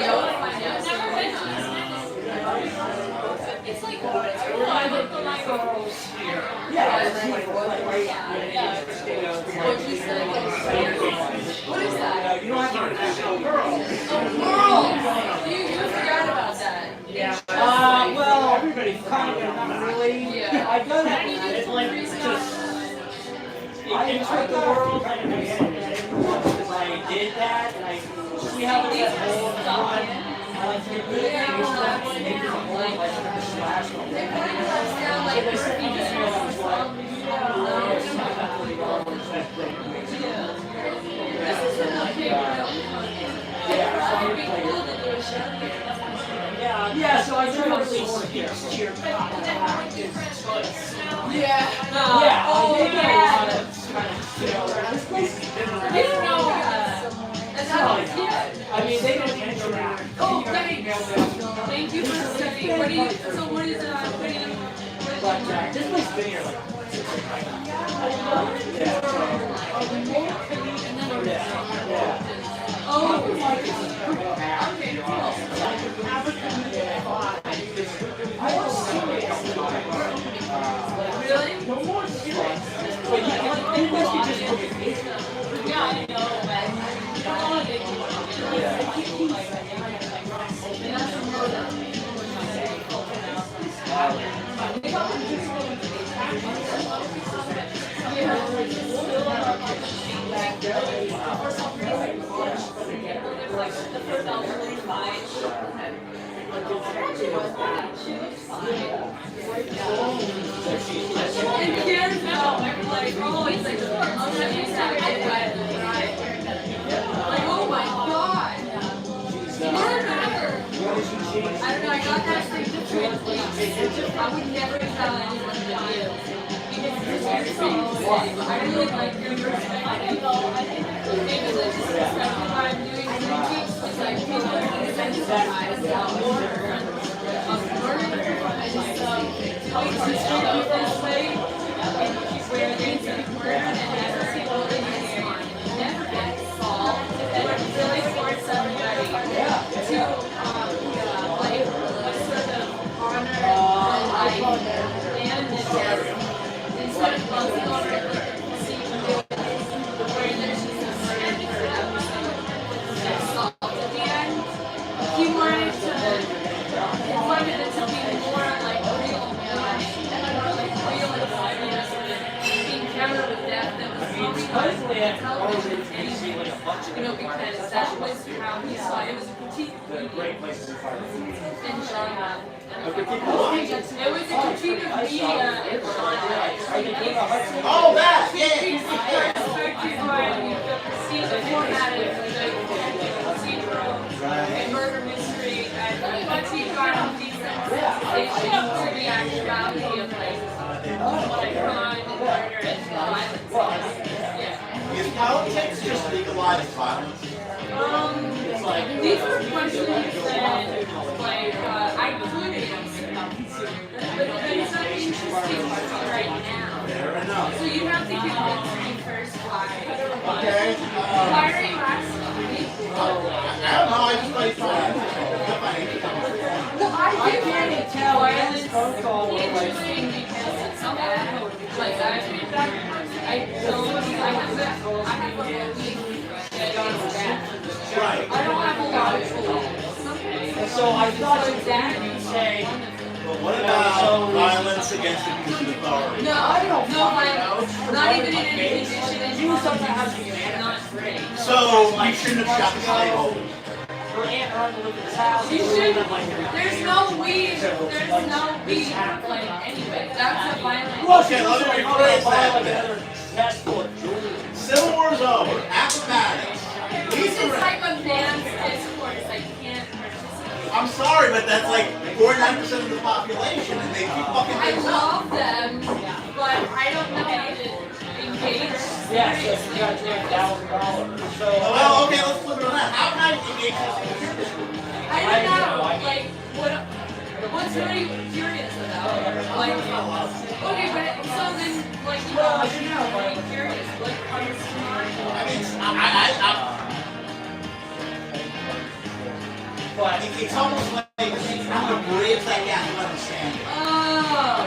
yeah, we'll find out. It's like, I look the light girls here. Yeah. What you said, what is that? You don't have to know girls. Oh, girls! You forgot about that. Yeah. Well, kind of not really. Yeah. I've done that. It's like just. I enjoyed the world. I because I did that, and I see how there's that hole in the front. I like to get rid of it. Maybe the hole, like the slash. So they sent me this mail that was like. Yeah, so I generally speaks to your Yeah. Yeah, Oh, I think yeah. a lot of kind of, you know, this place is different. You don't know that. And that's I mean, they don't interact. Oh, thanks. Thank you for studying. What do you, so what is it? But this place has been here like Oh, really? no more serious. But you guys can just look at me. Yeah, I know. And here's now, like, oh, it's like, oh my god. I don't know, I got that thing to translate. I would never tell anyone about it. Because it's so I really like your perspective. Maybe the perspective I'm doing critiques was like people who sensitize about order of learning. And so to speak of this way, where things are important and never never get solved, and it really forces everybody to like a sort of honor and instead of buzzing over it, like see the way that she's solved at the end. He wanted it to be more like real, and like real critique of media great places to find in genre. It was a critique of media in genre. Oh, that! Critiques the Yeah! perspective on the procedure, format of the procedural and murder mystery, and critique on desensitization to the actuality of like crime and murder and violence. Yeah. Is politics just legalized violence? These are questions that, like, I could answer, but it's not interesting right now. Fair enough. So you have to convince me first why. Okay. Why are you asking me? I don't know, I just play fine. Well, I do can't tell violence interesting because it's bad. Like, I have a belief that it's bad. Right. I don't have a lot of tools. And so I thought you'd say, But what about violence against the authority? No, like, not even in any condition. And you sometimes not great. So you shouldn't have shot the slaveholders. her aunt or uncle lived in this house. You shouldn't. There's no weed. There's no weed. Like, anyway, that's a violent. Okay, let me rephrase that. Passport. Civil War's over. Appomattox. This is like a man's discourse. I can't participate. I'm sorry, but that's like 49% of the population, and they keep fucking I things up. love them, but I don't know how to engage. Yeah, so you got to take $1,000. So, Well, okay, let's flip it around. How can I engage this in the I don't know. Like, what's really curious about? Like, okay, but so then, like, you know, I should know. Like, curious. What comes to mind? I mean, but it's almost like I'm gonna bridge that gap and understand it.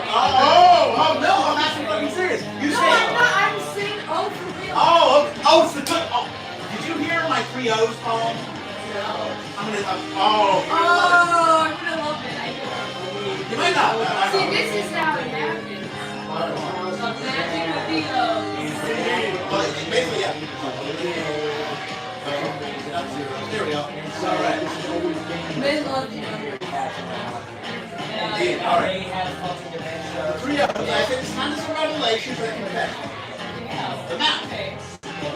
Oh, no, I'm actually fucking serious. You No, said. I'm not. I'm saying, oh, for real. Oh, it's the good. Oh, did you hear my 3 O's poem? I'm gonna. Oh, I'm gonna love it. I do. You might not. I See, know. this is how it happens. A magic of the Well, basically, yeah. There we go. It's all right. Men love you. Indeed. All right. The 3 O's. I said it's not just a revelation, but a confession. The mouth.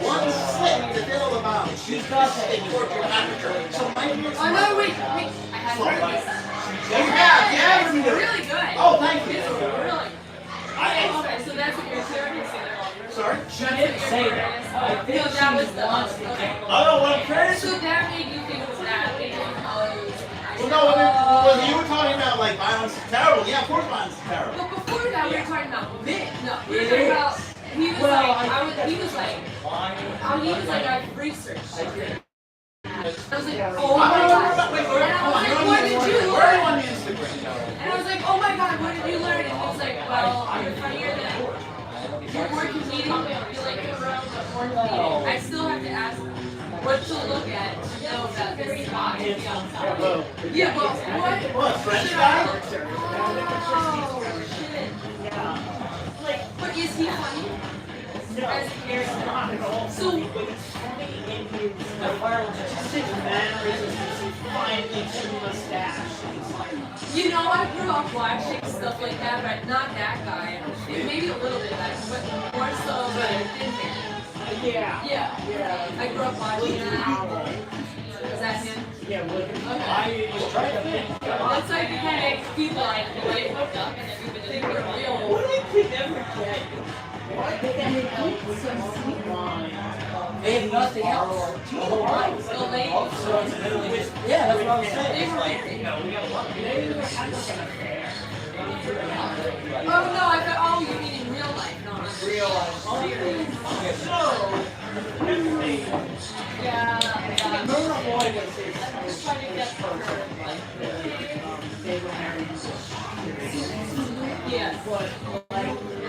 One slip to fill the mouth. She's got a torture aperture. So my ears. Oh no, wait. I have this. Yeah, It's really good. Oh, thank you. It's really. Okay, so that's what you're saying. Sorry? She didn't say that. I think No, that was the okay. Oh, what I'm trying to So that made you think it was that. Well, no, well, you were talking about like violence is terrible. Yeah, of course violence is terrible. But before that, we were talking about men. No, we were talking about. He was like, he was like, I've researched. I was like, oh my god. And I was like, what did you learn? And I was like, oh my god, what did you learn? And he was like, well, you're funnier than your working meeting. You're like around the work meeting. I still have to ask what to look at to know about this guy. Yeah, but what? French should guy? I look for? Oh, shit. Like, but is he funny? As a character. So, you know, I grew up watching stuff like that, but not that guy. Maybe a little bit of that, but more so like Thin Man. Yeah. I grew up watching that. Is that him? Yeah, well, Okay. I was trying to think. That's like the kind of people like the way they hooked up and everybody think they're real. What did they never get? They had nothing else. So they, Yeah, that's what I was saying. they were married. Oh no, I thought, oh, you mean in real life, not on Real life. Yeah. I'm just trying to get her. Yeah.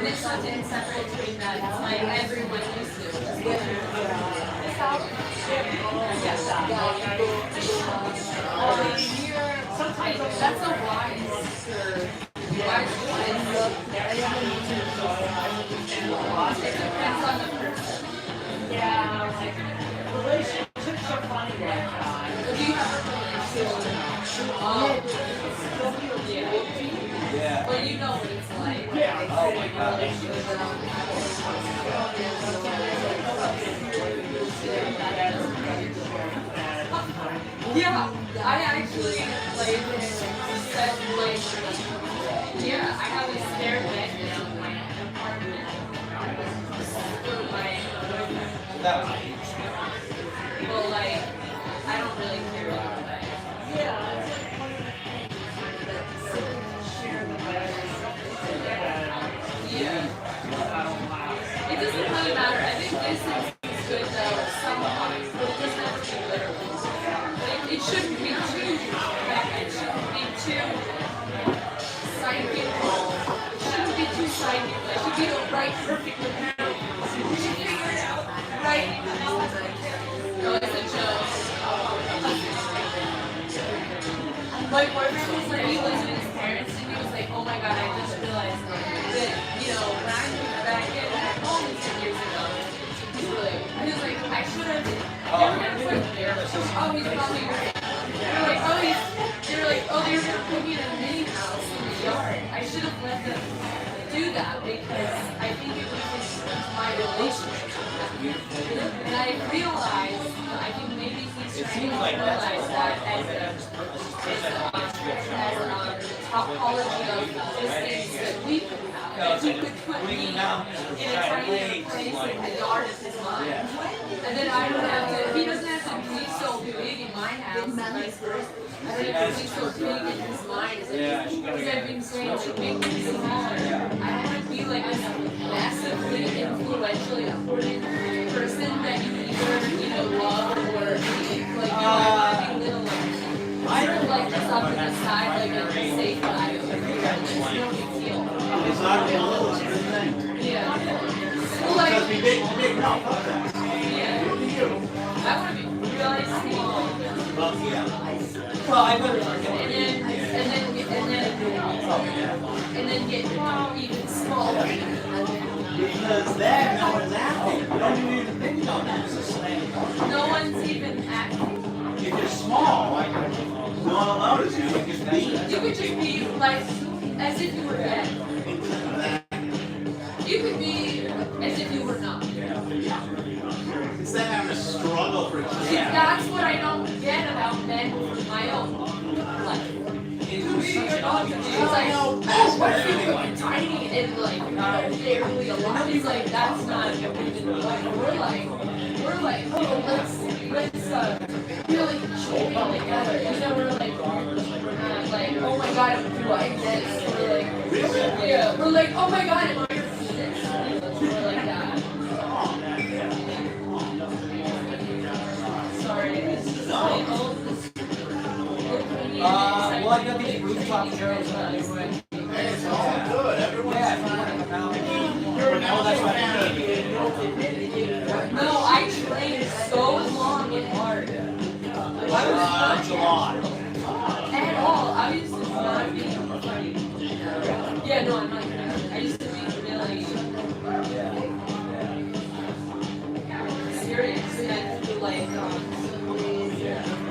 There's something separate between that. It's like everyone used to. Sometimes that's so wise. It depends on the person. Yeah, relationships are funny that time. Do you have a relationship? Yeah. Well, you know what it's like. Yeah. Oh my God. Yeah, I actually like said like yeah, I have a spare bed in my apartment for my boyfriend. That was Well, like I don't really care about that. Yeah. Yeah. It doesn't really matter. I think distance is good though sometimes, but it doesn't have to be literal. It shouldn't be too it shouldn't be too psychical. It shouldn't be too psychical. It should be the right perfect amount. You should figure it out. Right? No, it's a joke. My boyfriend was like, he lives with his parents and he was like, oh my god, I just realized that, you know, when I moved back in at home 10 years ago, he was like, I should have, oh, he's probably right. They were like, oh, they were going to put me in a mini house in the yard. I should have let them do that because I think it would have improved my relationship with them. And I realized, I think maybe he's trying to realize that as topology of distance that we could have. That he could put me in a tiny place in the yard of his mind. And then I don't have to, he doesn't have to be so big in my house and vice versa. I don't have to be so big in his mind. Because I've been saying, like, make me smaller. I don't want to be like a massively influential, important person that you either, you know, love or hate. Like, you know, having little, like, sort of like this off to the side, like a safe life. It's no big deal. It's not a little, it's a good thing. Yeah. Well, It like, does be big, no, fuck that. yeah. I want to be really small. Well, yeah. Well, I better And then get even smaller. Because then no one's acting. You don't even think on that. It's a slang. No one's even acting. If you're small, like, no one will notice you. You can just be. You could just be like, as if you were dead. You could be as if you were not. Instead of having to struggle for a See, that's what I don't get about men from my own life. It's like, oh, what if you were tiny and like barely alive? It's like, that's not even like, we're like, oh, let's really chill together. You know, we're like, oh my god, do I this? We're like, yeah, we're like, oh my god, am I this? We're like that. Sorry, this is my old. well, I got these rooftop shows that I do it. Hey, it's all good. Everyone's fine. Now that's what I mean. No, I trained so long and hard. I was July. at all. I used to not be funny. Yeah, no, I'm not. I used to be really serious and like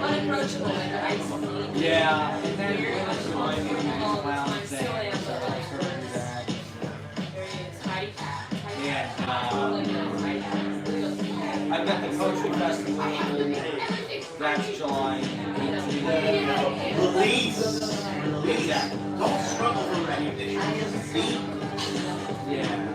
unapproachable. Like I used to be Yeah. And then very uncomfortable all the time. clowns Still am, but like very tight. I've got the Poetry Festival. That's July 18th. Release that. Don't struggle for recognition. Just be. Yeah.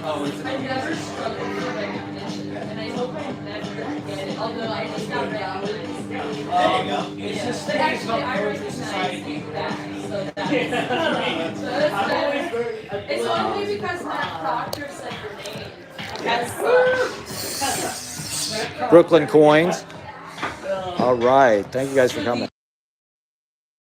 Oh, I never struggled for recognition, and I hope I never get it. Although I just got recognized. There you go. It's just But actually, I Poetry recognize Society. you back, so that's better. It's only because Matt Proctor said your name. That's Brooklyn Coins. All right. Thank you guys for coming.